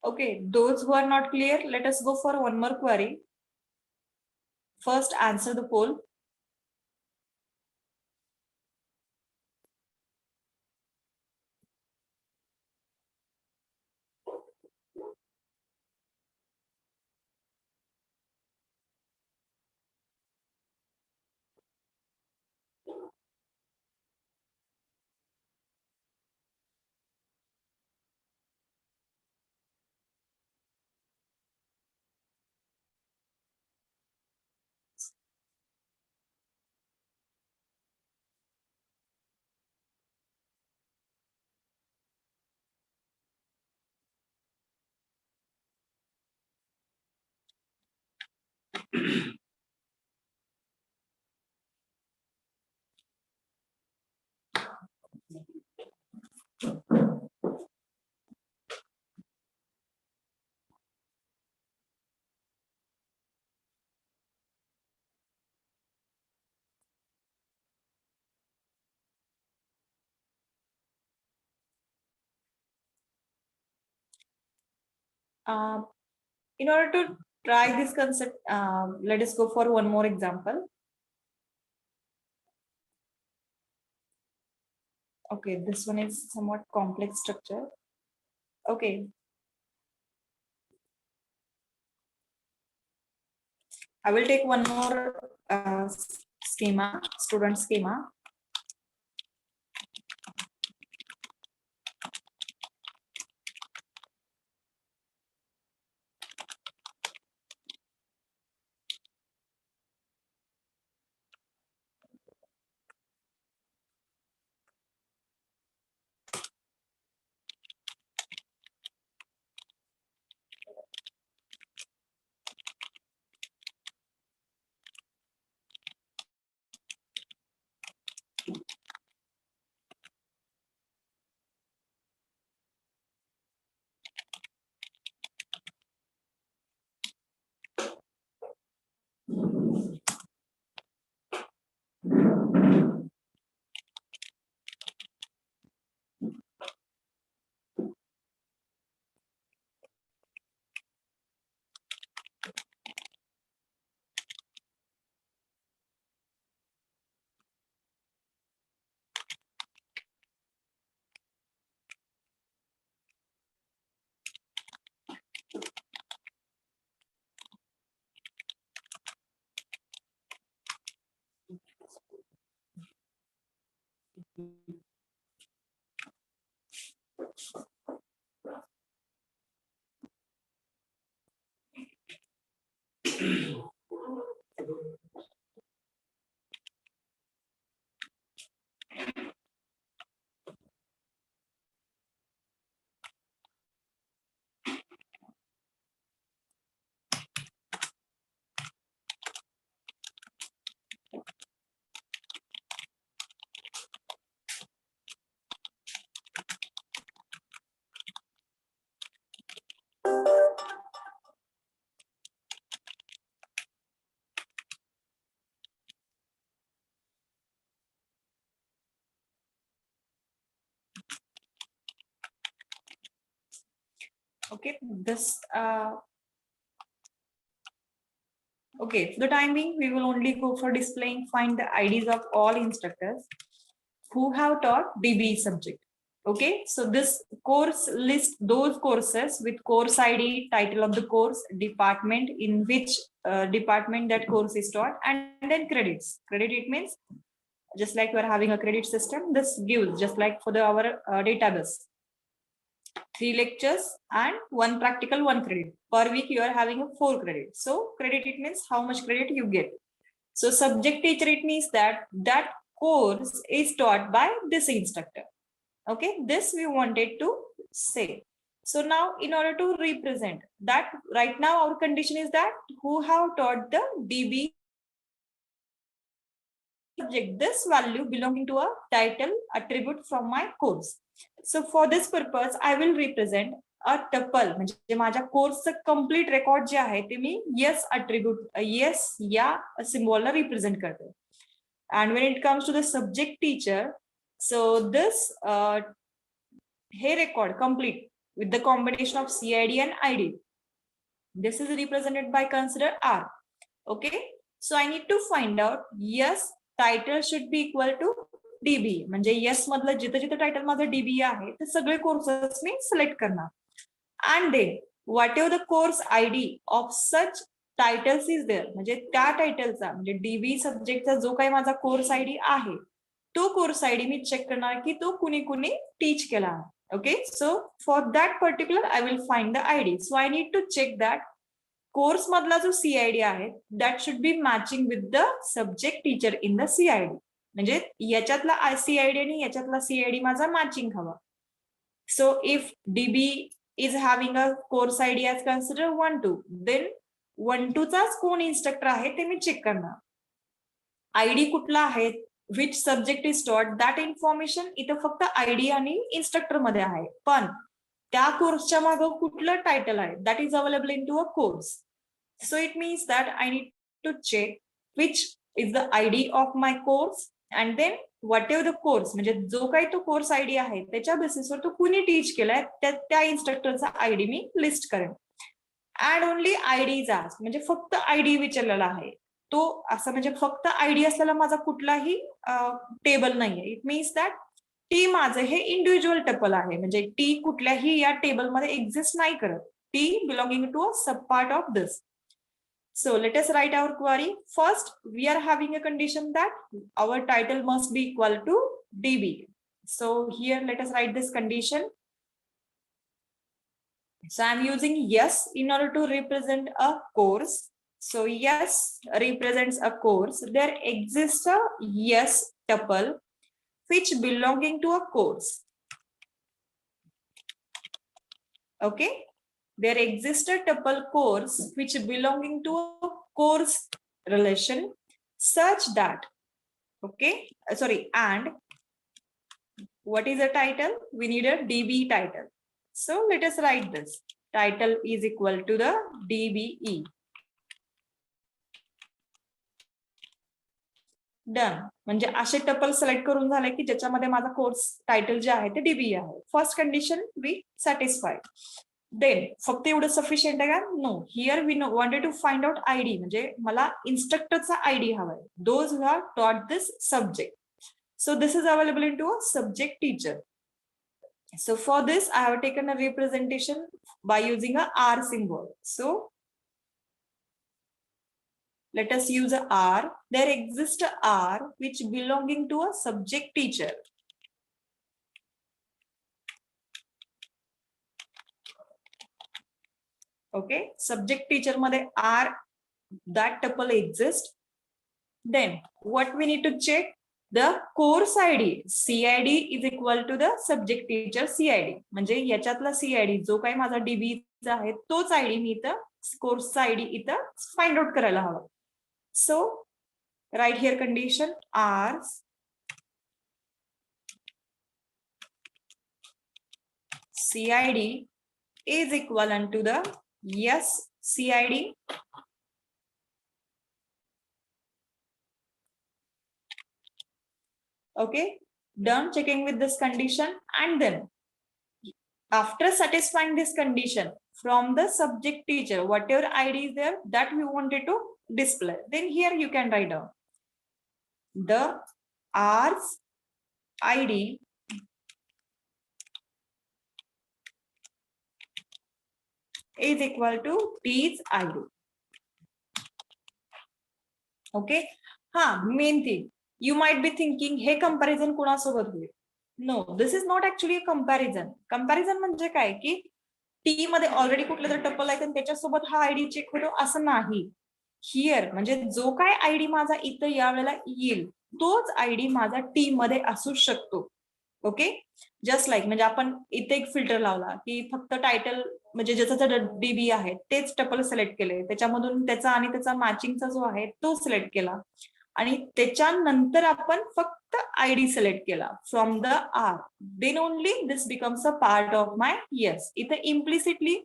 Okay, those who are not clear, let us go for one more query. First, answer the poll. In order to try this concept, let us go for one more example. Okay, this one is somewhat complex structure. Okay. I will take one more schema, student schema. Okay, this okay, for the time being, we will only go for displaying find the IDs of all instructors who have taught DB subject. Okay, so this course lists those courses with course ID, title of the course, department in which department that course is taught, and then credits. Credit, it means just like we are having a credit system, this gives just like for our database. 3 lectures and 1 practical, 1 credit. Per week you are having a 4 credit. So credit, it means how much credit you get. So subject teacher, it means that that course is taught by this instructor. Okay, this we wanted to say. So now in order to represent that, right now our condition is that who have taught the DB subject, this value belonging to a title attribute from my course. So for this purpose, I will represent a tuple, म्हणजे माझ्या कोर्सचं complete record जे आहे ते मी yes attribute yes या सिम्बॉलला represent करते. And when it comes to the subject teacher, so this हे record complete with the combination of CID and ID. This is represented by consider R. Okay, so I need to find out yes title should be equal to DB, म्हणजे yes मधलं जिथं जिथं title माझं DB आहे ते सगळे courses मी select करणार. And then whatever the course ID of such titles is there, म्हणजे त्या टायटलचा म्हणजे DB सब्जेक्टचा जो काही माझा कोर्स आयडी आहे तो कोर्स आयडी मी चेक करणार की तो कुणी कुणी टीच केला आहे. Okay, so for that particular I will find the ID. So I need to check that course मधला जो CID आहे that should be matching with the subject teacher in the CID. म्हणजे याच्यातला CID आणि याच्यातला CID माझा matching हवा. So if DB is having a course ID as consider 1-2, then 1-2 चाच कोण इन्स्ट्रक्टर आहे ते मी चेक करणार. आयडी कुठला आहे, which subject is taught, that information इथं फक्त आयडी आणि इन्स्ट्रक्टर मध्ये आहे. पण त्या कोर्सच्या मागं कुठलं टायटल आहे that is available into a course. So it means that I need to check which is the ID of my course and then whatever the course, म्हणजे जो काही तो कोर्स आयडी आहे त्याच्या बेसिसवर तो कुणी टीच केलाय त्या इन्स्ट्रक्टरचा आयडी मी लिस्ट करेन. ऍड ओनली आयडीज आज, म्हणजे फक्त आयडी विचारलेला आहे तो, असं म्हणजे फक्त आयडी असलेला माझा कुठलाही टेबल नाहीये. इट मीन्स दॅट टी माझं हे इंडिव्हिज्युअल टपल आहे, म्हणजे टी कुठल्याही या टेबलमध्ये एक्झिस्ट नाही करत. टी बिलॉंगिंग टू अ सब part of this. So let us write our query. First, we are having a condition that our title must be equal to DB. So here let us write this condition. So I'm using yes in order to represent a course. So yes represents a course. There exists a yes tuple which belonging to a course. Okay. There exists a tuple course which belonging to a course relation such that, okay, sorry, and what is the title? We need a DB title. So let us write this. Title is equal to the DBE. Done. म्हणजे असे tuple select करून झाले की ज्याच्यामध्ये माझा course title जे आहे ते DBE आहे. First condition we satisfy. Then फक्त एवढं सफिशियंट आहे का? No. Here we wanted to find out ID, म्हणजे मला इन्स्ट्रक्टरचा आयडी हवाय. Those who have taught this subject. So this is available in to a subject teacher. So for this I have taken a representation by using a R symbol. So let us use a R. There exists a R which belonging to a subject teacher. Okay, subject teacher मध्ये are that tuple exist. Then what we need to check, the course id cid is equal to the subject teacher cid. म्हणजे याच्यातला cid जो काही माझा db आहे तोच id मी इथं कोर्सचा id इथं फाइंड आउट करायला हवा. So write here condition r cid is equivalent to the yes cid. Okay, done checking with this condition, and then after satisfying this condition from the subject teacher, whatever id is there that we wanted to display, then here you can write down the r's id is equal to t's id. Okay, main thing you might be thinking hey comparison कोणासोबत होईल. No, this is not actually a comparison. Comparison म्हणजे काय की T मध्ये already कुठलं तर tuple आहे त्याच्यासोबत हा आयडी चेक होतो असं नाही. हिअर म्हणजे जो काय आयडी माझा इथं यावेळेला येईल तोच आयडी माझा टी मध्ये असू शकतो. ओके, जस्ट लाईक म्हणजे आपण इथे एक फिल्टर लावला की फक्त टायटल म्हणजे ज्याचं डीबी आहे तेच टपल सिलेक्ट केले, त्याच्यामधून त्याचा आणि त्याचा मॅचिंगचा जो आहे तो सिलेक्ट केला आणि त्याच्यानंतर आपण फक्त आयडी सिलेक्ट केला from the R, then only this becomes a part of my S. इथे implicitly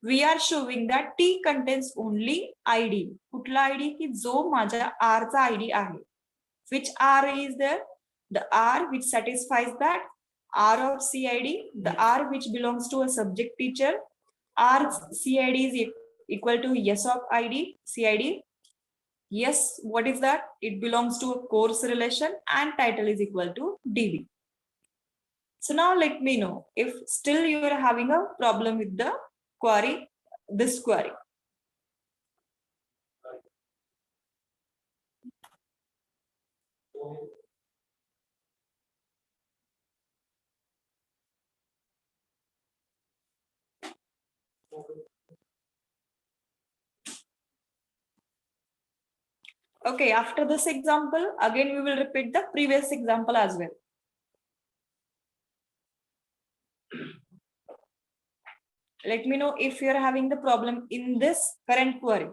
we are showing that T contains only ID. कुठला आयडी की जो माझ्या आरचा आयडी आहे. Which R is there, the R which satisfies that R of CID, the R which belongs to a subject teacher, R CID is equal to yes of ID, CID. Yes, what is that? It belongs to a course relation and title is equal to DB. So now let me know if still you are having a problem with the query, this query. Okay, after this example, again we will repeat the previous example as well. Let me know if you are having the problem in this current query.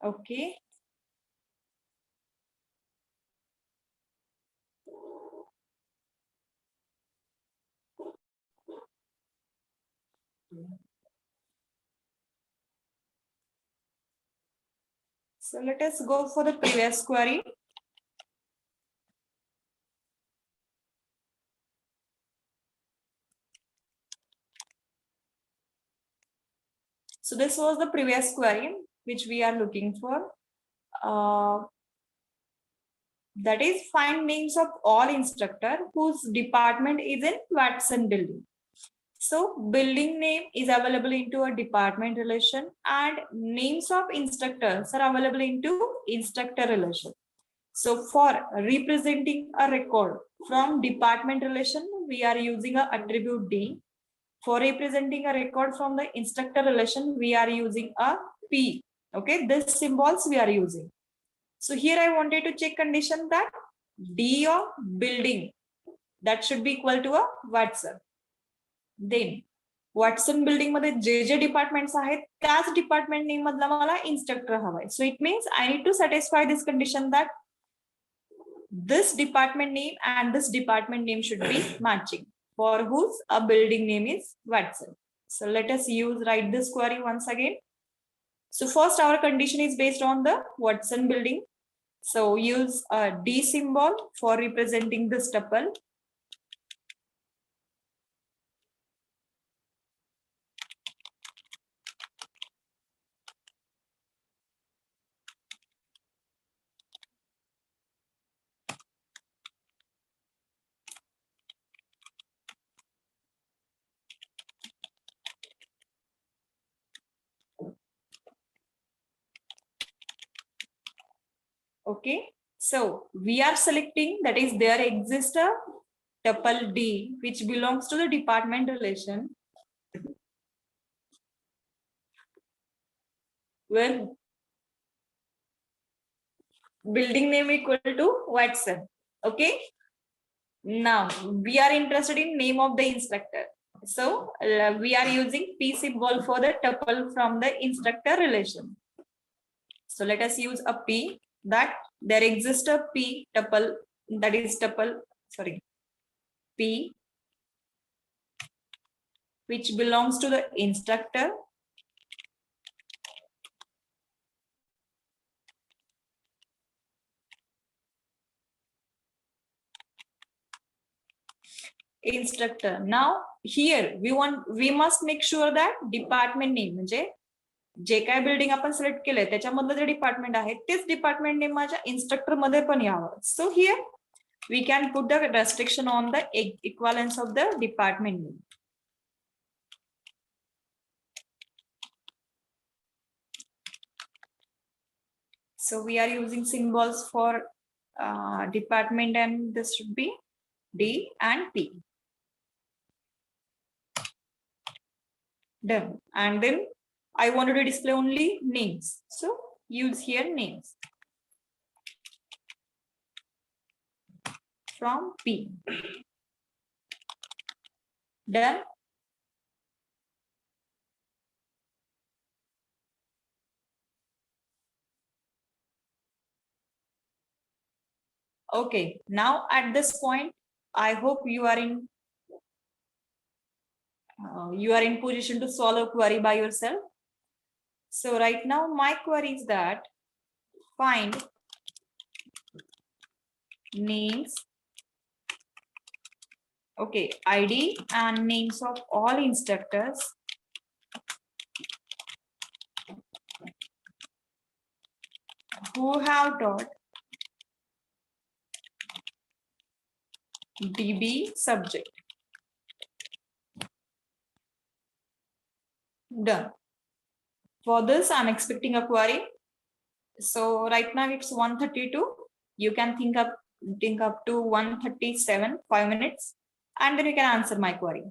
Okay. So let us go for the previous query. So this was the previous query which we are looking for. That is find names of all instructor whose department is in Watson building. So building name is available into a department relation and names of instructors are available into instructor relation. So for representing a record from department relation, we are using a attribute D. For representing a record from the instructor relation, we are using a P. Okay, this symbols we are using. So here I wanted to check condition that D of building that should be equal to a Watson. Then Watson building मध्ये जे departments आहेत त्याच department name मधला मला instructor हवाय. So it means I need to satisfy this condition that this department name and this department name should be matching, for whose a building name is Watson. So let us write this query once again. So first our condition is based on the Watson building. So use a D symbol for representing this tuple. Okay, so we are selecting, that is there exists a tuple D, which belongs to the department relation, where building name equal to Watson. Okay. Now we are interested in name of the instructor. So we are using P symbol for the tuple from the instructor relation. So let us use a P, that there exists a P tuple, that is tuple, sorry, P, which belongs to the instructor. Instructor. Now here we must make sure that department name, म्हणजे जे काय building आपण select केलंय त्याच्यामधलं जे department आहे तेच department name माझ्या instructor मध्ये पण यावं. So here we can put the restriction on the equivalence of the department name. So we are using symbols for department, and this should be D and P. Done. And then I wanted to display only names. So use here names from P. Done. Okay. Now at this point, I hope you are in position to solve a query by yourself. So right now my query is that find names, okay, ID and names of all instructors who have taught DB subject. Done. For this, I'm expecting a query. So right now it's 1:32. You can think up to 1:37, 5 minutes, and then you can answer my query.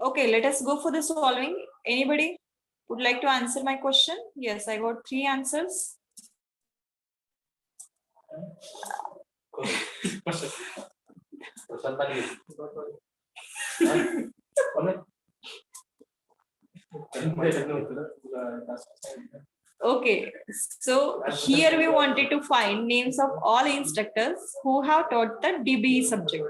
Okay, let us go for the solving. Anybody would like to answer my question? Yes, I got 3 answers. Okay, so here we wanted to find names of all instructors who have taught the DBE subject.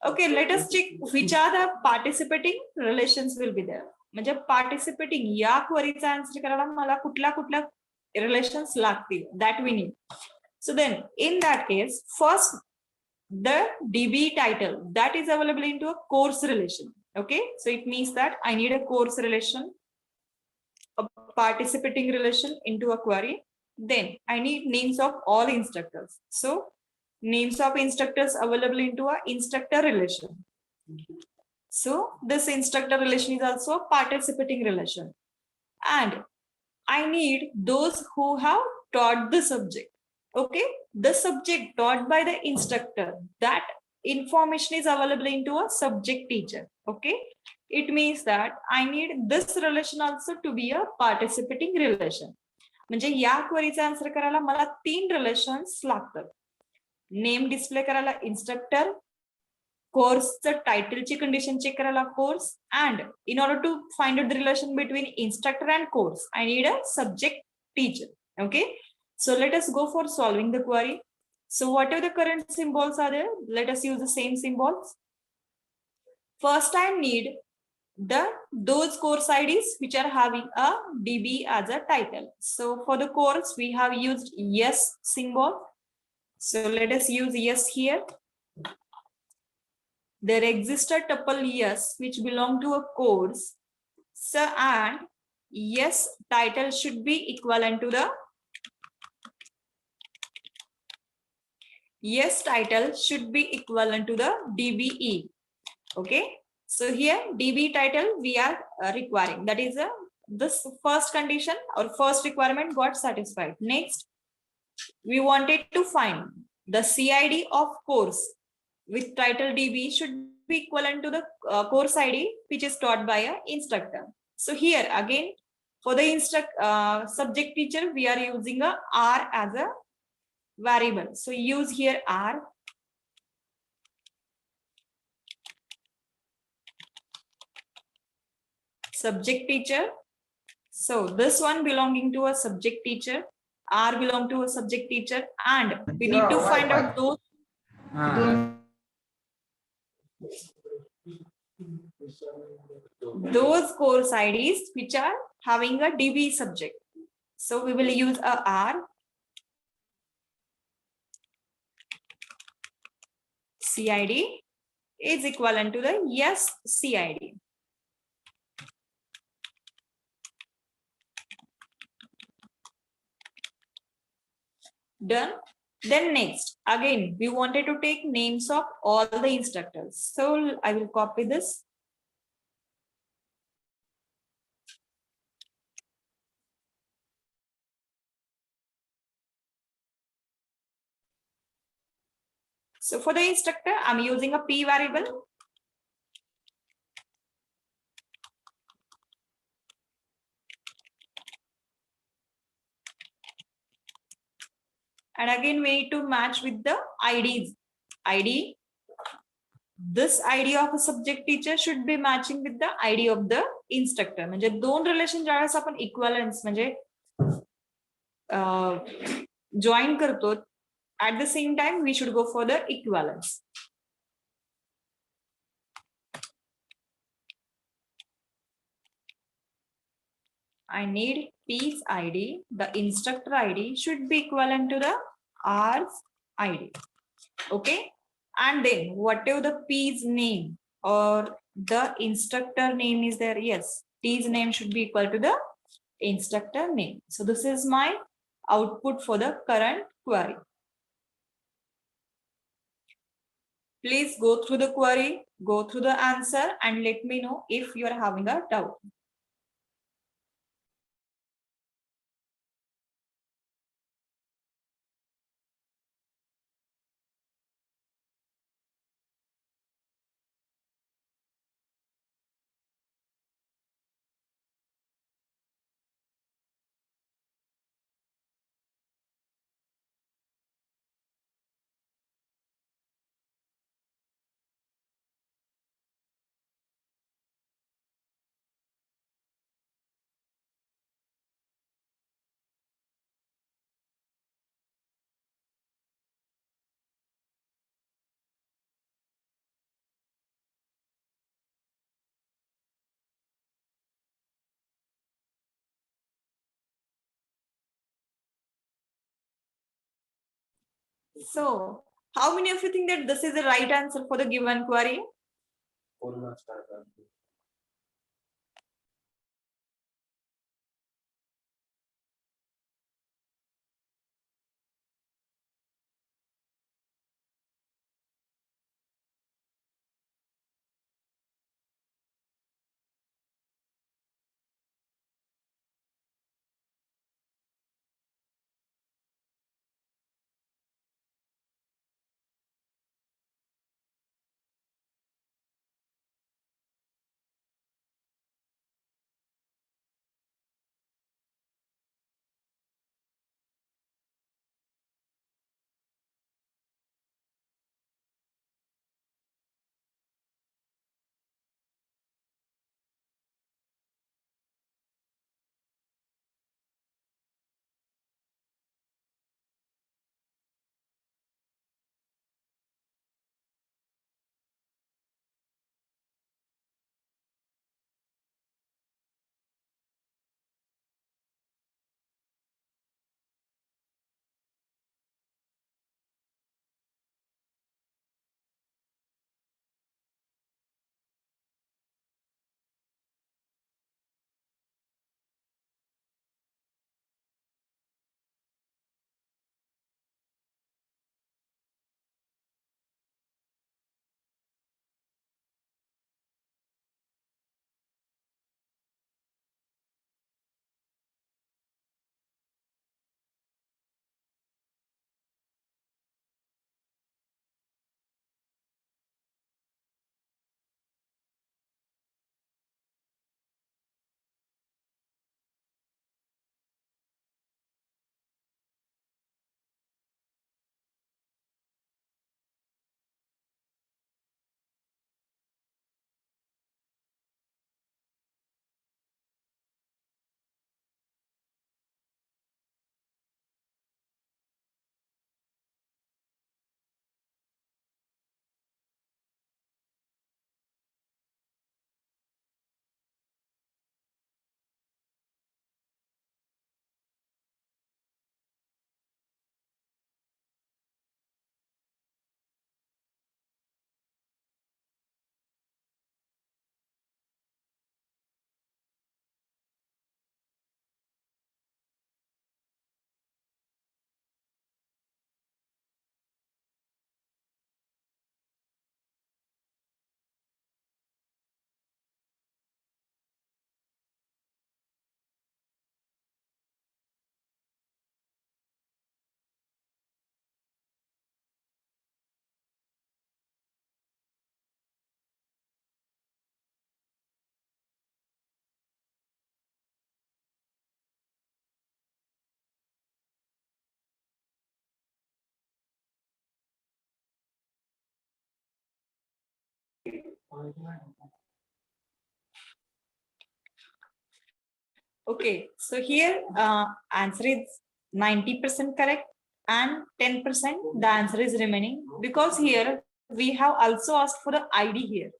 Okay, let us check which are the participating relations will be there. म्हणजे participating या queryचा answer करायला मला कुठल्या कुठल्या relations लागतील that we need. So then in that case, first the DBE title that is available into a course relation. Okay, so it means that I need a course relation. a participating relation into a query. Then I need names of all instructors. So names of instructors available into a instructor relation. So this instructor relation is also a participating relation. And I need those who have taught the subject. Okay, the subject taught by the instructor, that information is available into a subject teacher. Okay, it means that I need this relation also to be a participating relation. म्हणजे या क्वेरीचा answer करायला मला 3 relations लागतात. Name display करायला instructor, कोर्सचं टायटलची condition check करायला course, and in order to find out the relation between instructor and course I need a subject teacher. Okay, so let us go for solving the query. So whatever the current symbols are there, let us use the same symbols. First I need those course IDs which are having a DB as a title. So for the course we have used yes symbol. So let us use yes here. There exists a tuple yes which belong to a course. So and yes title should be equivalent to the yes title should be equivalent to the DBE. Okay, so here DB title we are requiring, that is this first condition or first requirement got satisfied. Next we wanted to find the CID of course with title DB should be equivalent to the course ID which is taught by a instructor. So here again for the subject teacher we are using a R as a variable. So use here R. Subject teacher. So this one belonging to a subject teacher, R belong to a subject teacher, and we need to find out those course IDs which are having a DB subject. So we will use a R. CID is equivalent to the yes CID. Done. Then next, again, we wanted to take names of all the instructors. So I will copy this. So for the instructor, I'm using a P variable. And again, we need to match with the IDs. ID. This ID of a subject teacher should be matching with the ID of the instructor. म्हणजे दोन relation ज्यावेळेस आपण equivalence म्हणजे join करतो, at the same time we should go for the equivalence. I need P's ID. The instructor ID should be equivalent to the R's ID. Okay. And then whatever the P's name or the instructor name is there, yes, T's name should be equal to the instructor name. So this is my output for the current query. Please go through the query, go through the answer, and let me know if you are having a doubt. So, how many of you think that this is the right answer for the given query? Okay, so here answer is 90% correct and 10% the answer is remaining, because here we have also asked for the ID here.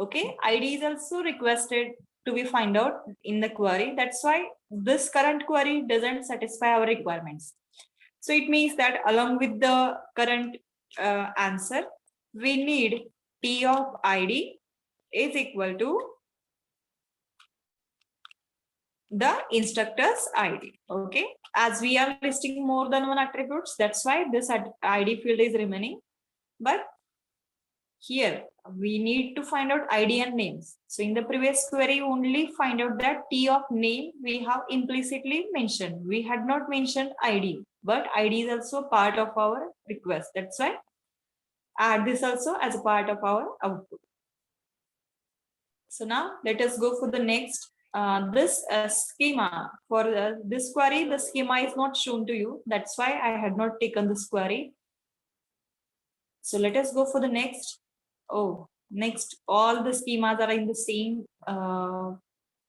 Okay, ID is also requested to be find out in the query. That's why this current query doesn't satisfy our requirements. So it means that along with the current answer, we need T of ID is equal to the instructor's ID. Okay, as we are listing more than one attributes, that's why this ID field is remaining. But here we need to find out ID and names. So in the previous query, only find out that T of name we have implicitly mentioned. We had not mentioned ID, but ID is also part of our request. That's why add this also as a part of our output. So now let us go for the next. This schema for this query, the schema is not shown to you. That's why I had not taken this query. So let us go for the next. Oh, next, all the schemas are in the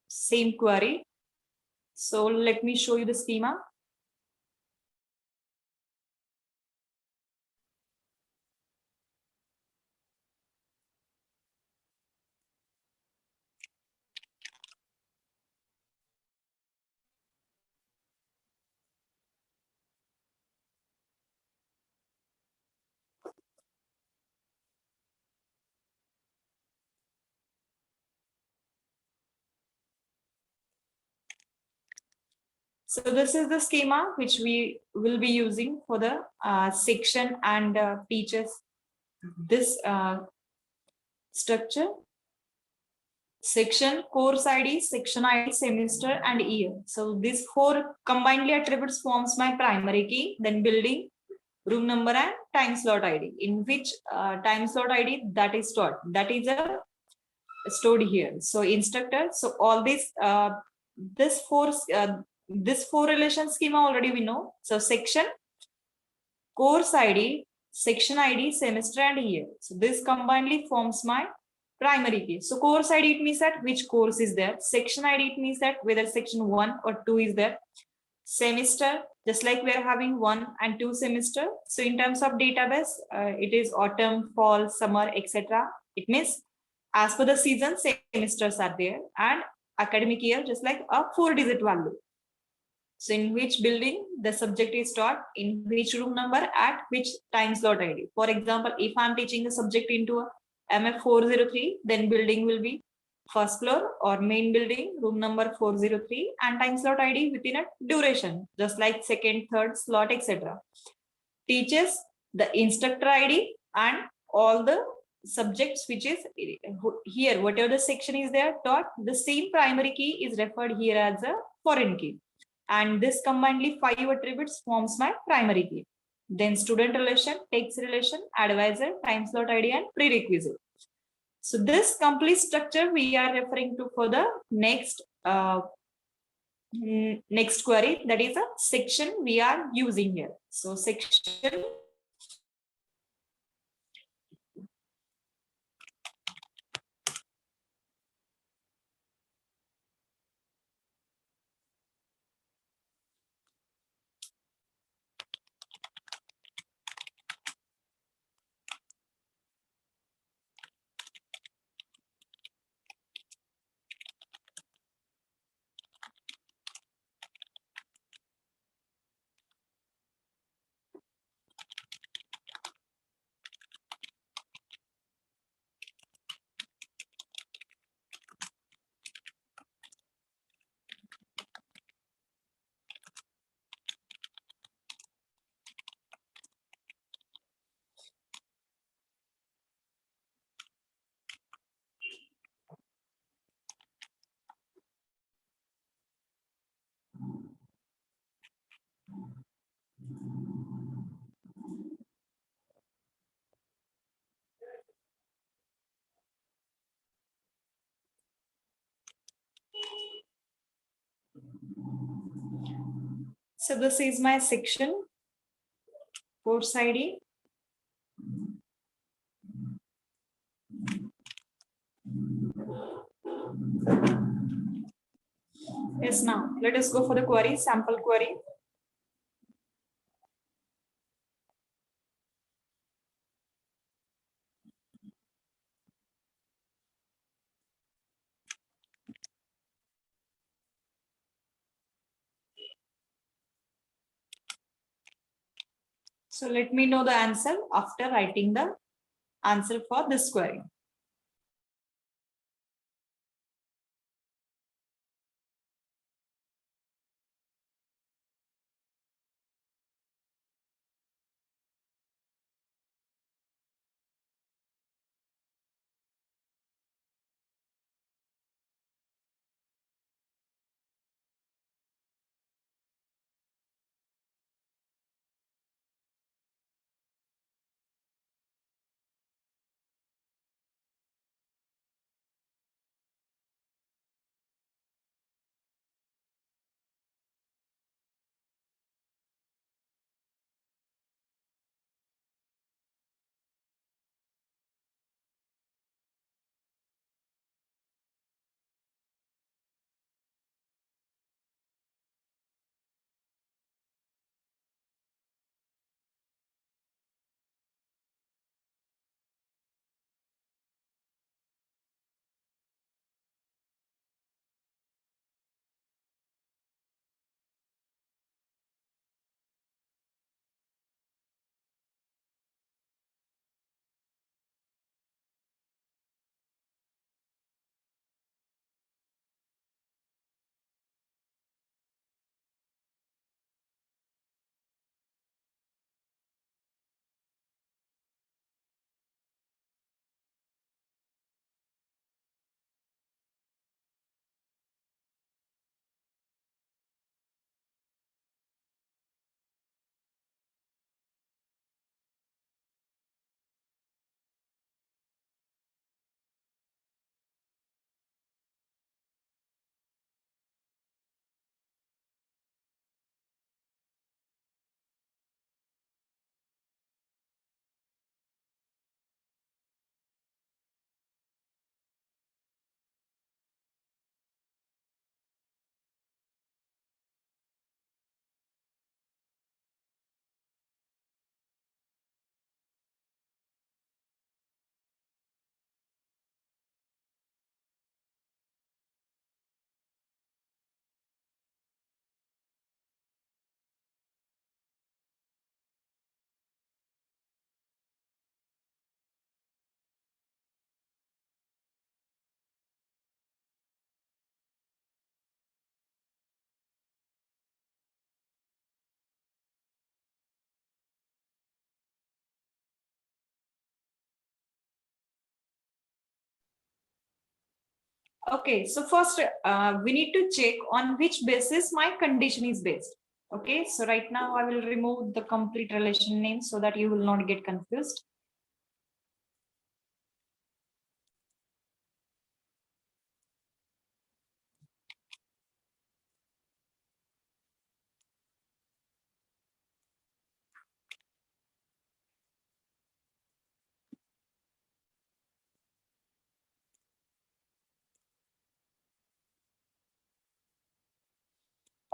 same query. So let me show you the schema. So this is the schema which we will be using for the section and teachers. This structure: section, course ID, section ID, semester, and year. So these four combinedly attributes forms my primary key. Then building, room number, and time slot ID. In which time slot ID that is stored? That is stored here. So instructor. So all this this four relation schema already we know. So section, course ID, section ID, semester, and year. So this combinedly forms my primary key. So course ID, it means that which course is there. Section ID, it means that whether section 1 or 2 is there. Semester, just like we are having 1 and 2 semester. So in terms of database, it is autumn, fall, summer, etc. It means as per the season, semesters are there, and academic year, just like a 4-digit value. So in which building the subject is taught, in which room number, at which time slot ID. For example, if I'm teaching the subject into a MF 403, then building will be first floor or main building, room number 403, and time slot ID within a duration, just like second, third slot, etc. Teaches the instructor ID and all the subjects which is here, whatever the section is there taught, the same primary key is referred here as a foreign key. And this combinedly 5 attributes forms my primary key. Then student relation, text relation, advisor, time slot ID, and prerequisite. So this complete structure we are referring to for the next next query, that is a section we are using here. So section, so this is my section, course ID, Yes, now let us go for the query, sample query. So let me know the answer after writing the answer for this query. Okay, so first we need to check on which basis my condition is based. Okay, so right now I will remove the complete relation name so that you will not get confused.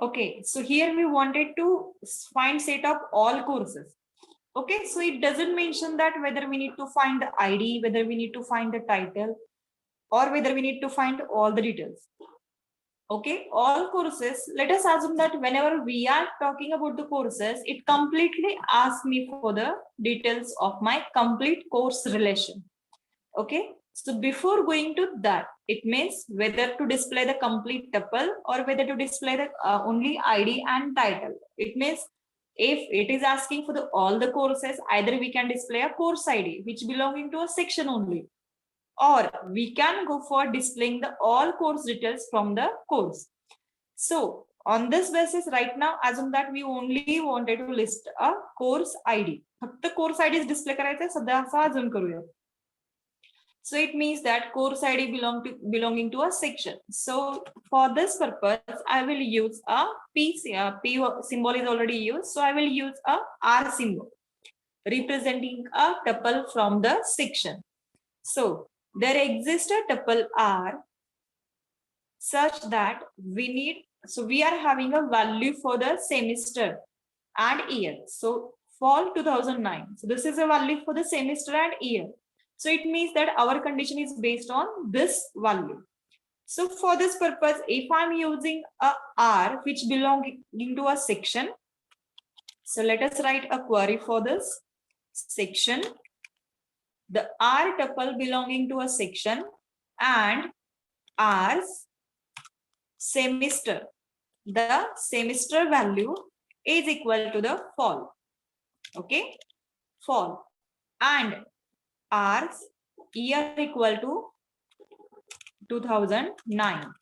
Okay, so here we wanted to find set of all courses. Okay, so it doesn't mention that whether we need to find the ID, whether we need to find the title, or whether we need to find all the details. Okay, all courses, let us assume that whenever we are talking about the courses, it completely asks me for the details of my complete course relation. Okay, so before going to that, it means whether to display the complete tuple or whether to display the only ID and title. It means if it is asking for the all the courses, either we can display a course ID which belonging to a section only, or we can go for displaying the all course details from the course. So on this basis, right now, assume that we only wanted to list a course ID. फक्त course ID is display करायचं सध्या असं assume करूया. So it means that course ID belonging to a section. So for this purpose, I will use a P symbol is already used. So I will use a R symbol representing a tuple from the section. So there exists a tuple R such that we need, so we are having a value for the semester and year. So fall 2009, so this is a value for the semester and year. So it means that our condition is based on this value. So for this purpose, if I'm using a R which belonging to a section, so let us write a query for this section. The R tuple belonging to a section and R's semester, the semester value is equal to the fall. Okay, fall, and R's year equal to 2009.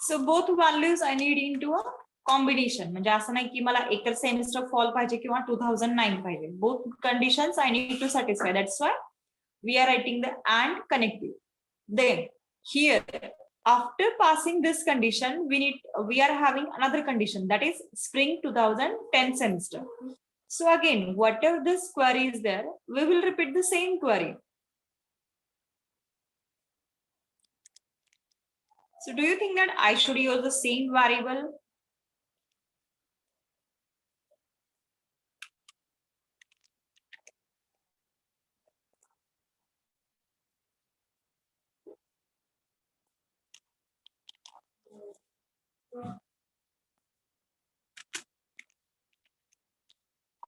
So both values I need into a combination. म्हणजे असं नाही की मला एकच semester fall पाहिजे किंवा 2009 पाहिजे. Both conditions I need to satisfy. That's why we are writing the and connective. Then here, after passing this condition, we are having another condition, that is spring 2010 semester. So again, whatever this query is there, we will repeat the same query. So do you think that I should use the same variable?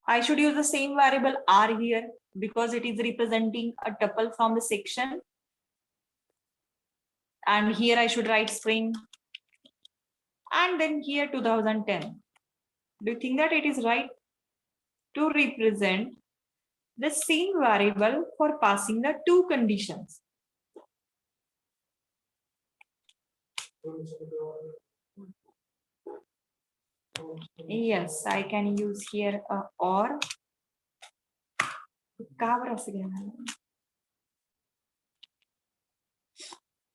I should use the same variable R here because it is representing a tuple from the section. And here I should write spring. And then here 2010. Do you think that it is right to represent the same variable for passing the two conditions? Yes, I can use here a or.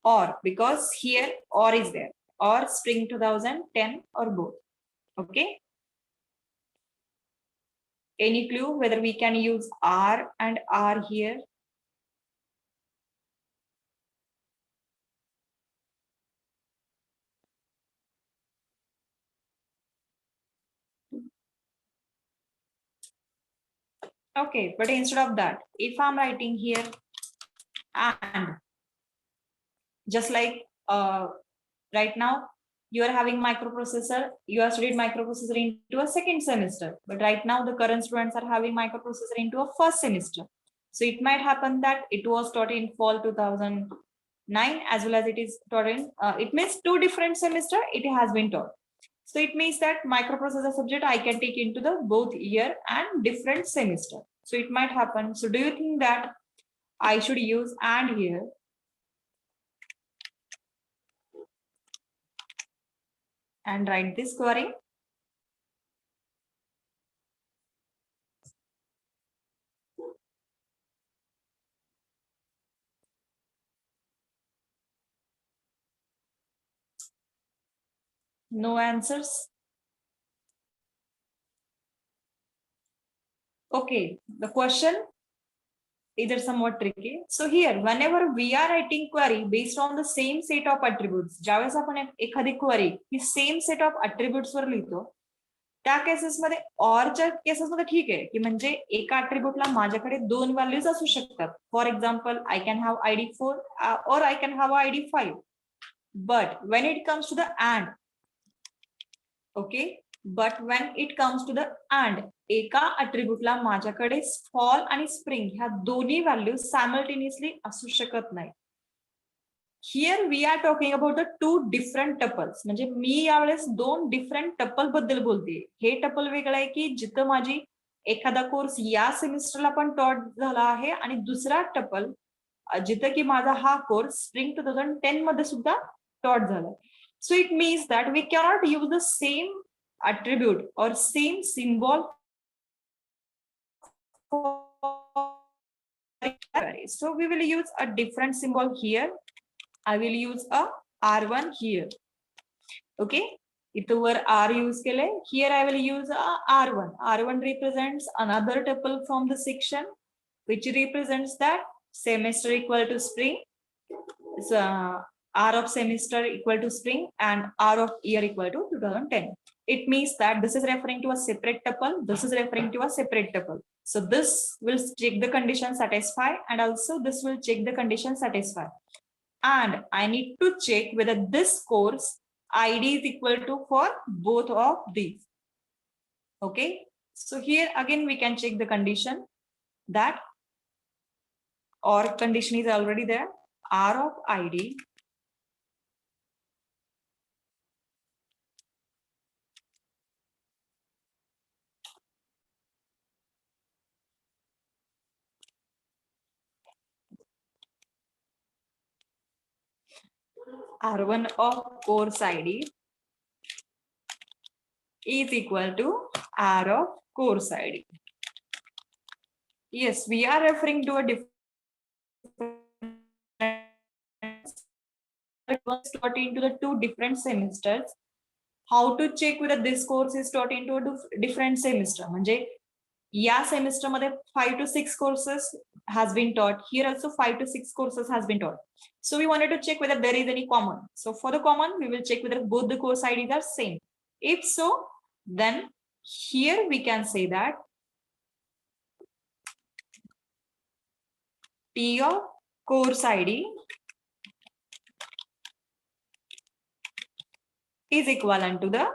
Or, because here or is there, or spring 2010 or both. Okay. Any clue whether we can use R and R here? Okay, but instead of that, if I'm writing here and, just like right now you are having microprocessor, you have studied microprocessor into a second semester, but right now the current students are having microprocessor into a first semester. So it might happen that it was taught in fall 2009 as well as it is taught in, it means two different semester it has been taught. So it means that microprocessor subject I can take into the both year and different semester. So it might happen. So do you think that I should use and here? And write this query. No answers. Okay, the question is somewhat tricky. So here, whenever we are writing query based on the same set of attributes, ज्यावेळेस आपण एखादी query he same set of attributes वर लिहितो, त्या cases मध्ये ऑरच्या cases मध्ये ठीक आहे की म्हणजे एका अट्रिब्यूटला माझ्याकडे दोन व्हॅल्यूज असू शकतात. For example, I can have ID 4 or I can have ID 5. But when it comes to the and, okay, but when it comes to the and, एका अट्रिब्यूटला माझ्याकडे फॉल आणि स्प्रिंग ह्या दोन्ही व्हॅल्यू सायमल्टेनियसली असू शकत नाही. Here we are talking about the two different tuples. म्हणजे मी यावेळेस दोन डिफरंट टपल बद्दल बोलते. हे टपल वेगळं आहे की जिथं माझी एखादा कोर्स या सेमिस्टरला पण टॉट झाला आहे आणि दुसरा टपल जिथं की माझा हा कोर्स स्प्रिंग 2010 मध्ये सुद्धा टॉट झाला. So it means that we cannot use the same attribute or same symbol so we will use a different symbol here. I will use a R1 here. Okay, इथं वर R use केले. Here I will use a R1. R1 represents another tuple from the section which represents that semester equal to spring. So R of semester equal to spring and R of year equal to 2010. It means that this is referring to a separate tuple. This is referring to a separate tuple. So this will check the condition satisfy and also this will check the condition satisfy. And I need to check whether this course ID is equal to for both of these. Okay. So here again we can check the condition that or condition is already there. R of ID R1 of course ID is equal to R of course ID. Yes, we are referring to a different taught into the two different semesters. How to check whether this course is taught into a different semester? म्हणजे या semester मध्ये 5 to 6 courses has been taught. Here also 5 to 6 courses has been taught. So we wanted to check whether there is any common. So for the common, we will check whether both the course IDs are same. If so, then here we can say that T of course ID is equivalent to the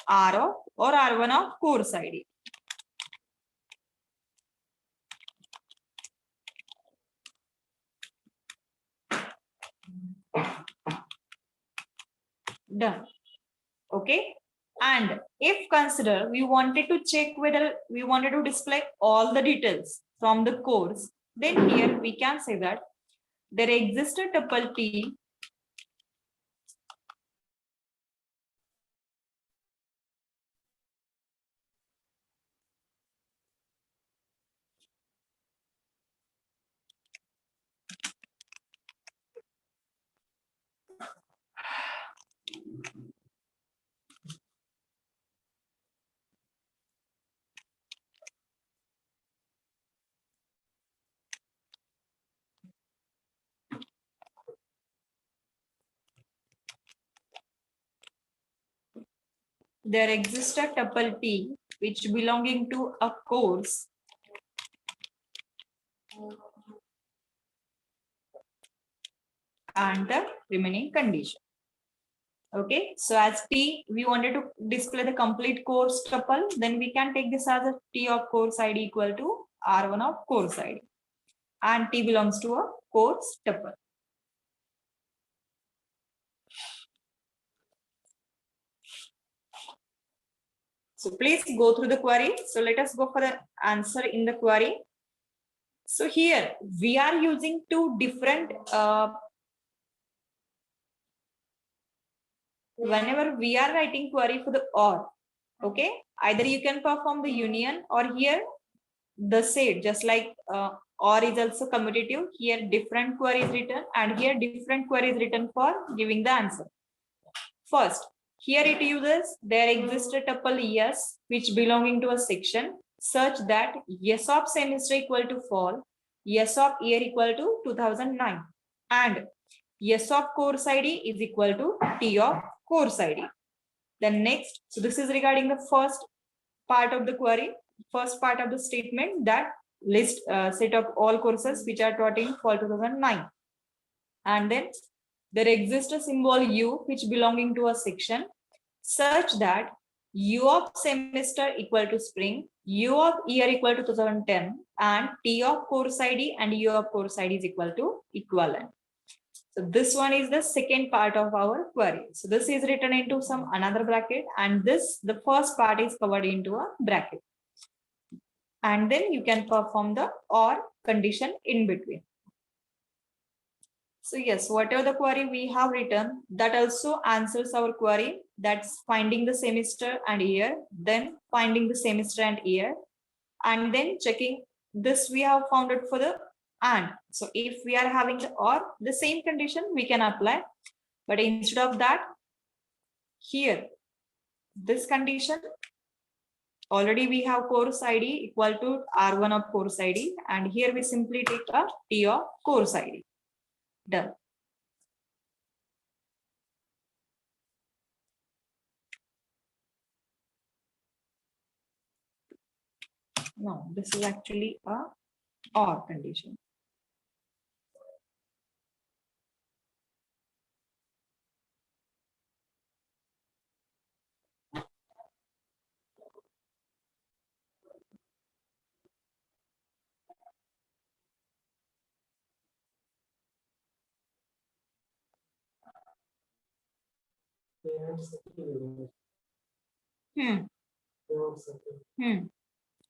R of or R1 of course ID. Done. Okay. And if consider we wanted to check whether we wanted to display all the details from the course, then here we can say that there exists a tuple T there exists a tuple T which belonging to a course and the remaining condition. Okay, so as T we wanted to display the complete course tuple, then we can take this as a T of course ID equal to R1 of course ID and T belongs to a course tuple. So please go through the query. So let us go for the answer in the query. So here we are using two different whenever we are writing query for the or, okay, either you can perform the union or here the set, just like or is also commutative. Here different query is written and here different query is written for giving the answer. First, here it uses there exists a tuple yes which belonging to a section such that yes of semester equal to fall, yes of year equal to 2009 and yes of course ID is equal to T of course ID. Then next, so this is regarding the first part of the query, first part of the statement that list set of all courses which are taught in fall 2009. And then there exists a symbol U which belonging to a section such that U of semester equal to spring, U of year equal to 2010 and T of course ID and U of course ID is equal to equivalent. So this one is the second part of our query. So this is written into some another bracket, and this, the first part is covered into a bracket. And then you can perform the or condition in between. So yes, whatever the query we have written, that also answers our query. That's finding the semester and year, then finding the semester and year, and then checking this we have found it for the and. So if we are having the or, the same condition we can apply, but instead of that, here this condition, already we have course ID equal to R1 of course ID, and here we simply take a T of course ID. Done. No, this is actually a or condition.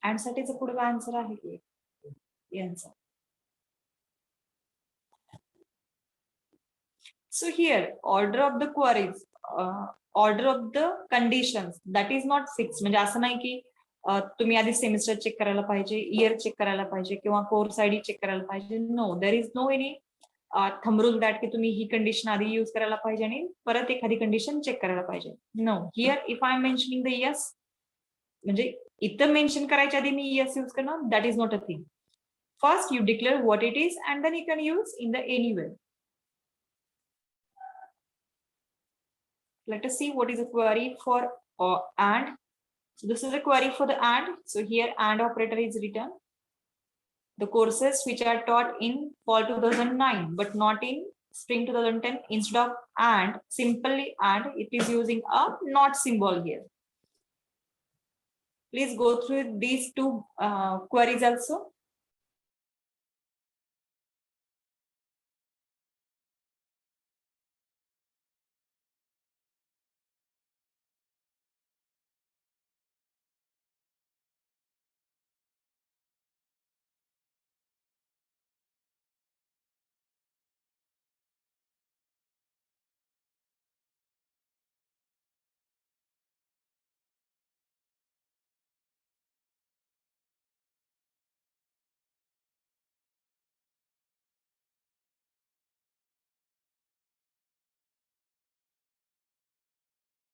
And साठी पुढे answer आहे की यांचा. So here order of the queries, order of the conditions, that is not fixed. म्हणजे असं नाही की तुम्ही आधी सेमिस्टर चेक करायला पाहिजे, इयर चेक करायला पाहिजे किंवा कोर्स आयडी चेक करायला पाहिजे. No, there is no any thumb rule that की तुम्ही ही कंडिशन आधी यूज करायला पाहिजे आणि परत एखादी कंडिशन चेक करायला पाहिजे. No, here if I am mentioning the yes, म्हणजे इथं मेन्शन करायच्या आधी मी यस यूज करणार, that is not a thing. First you declare what it is and then you can use in the any way. Let us see what is a query for and. So this is a query for the and. So here and operator is written. The courses which are taught in fall 2009 but not in spring 2010, instead of and, simply and, it is using a not symbol here. Please go through these two queries also.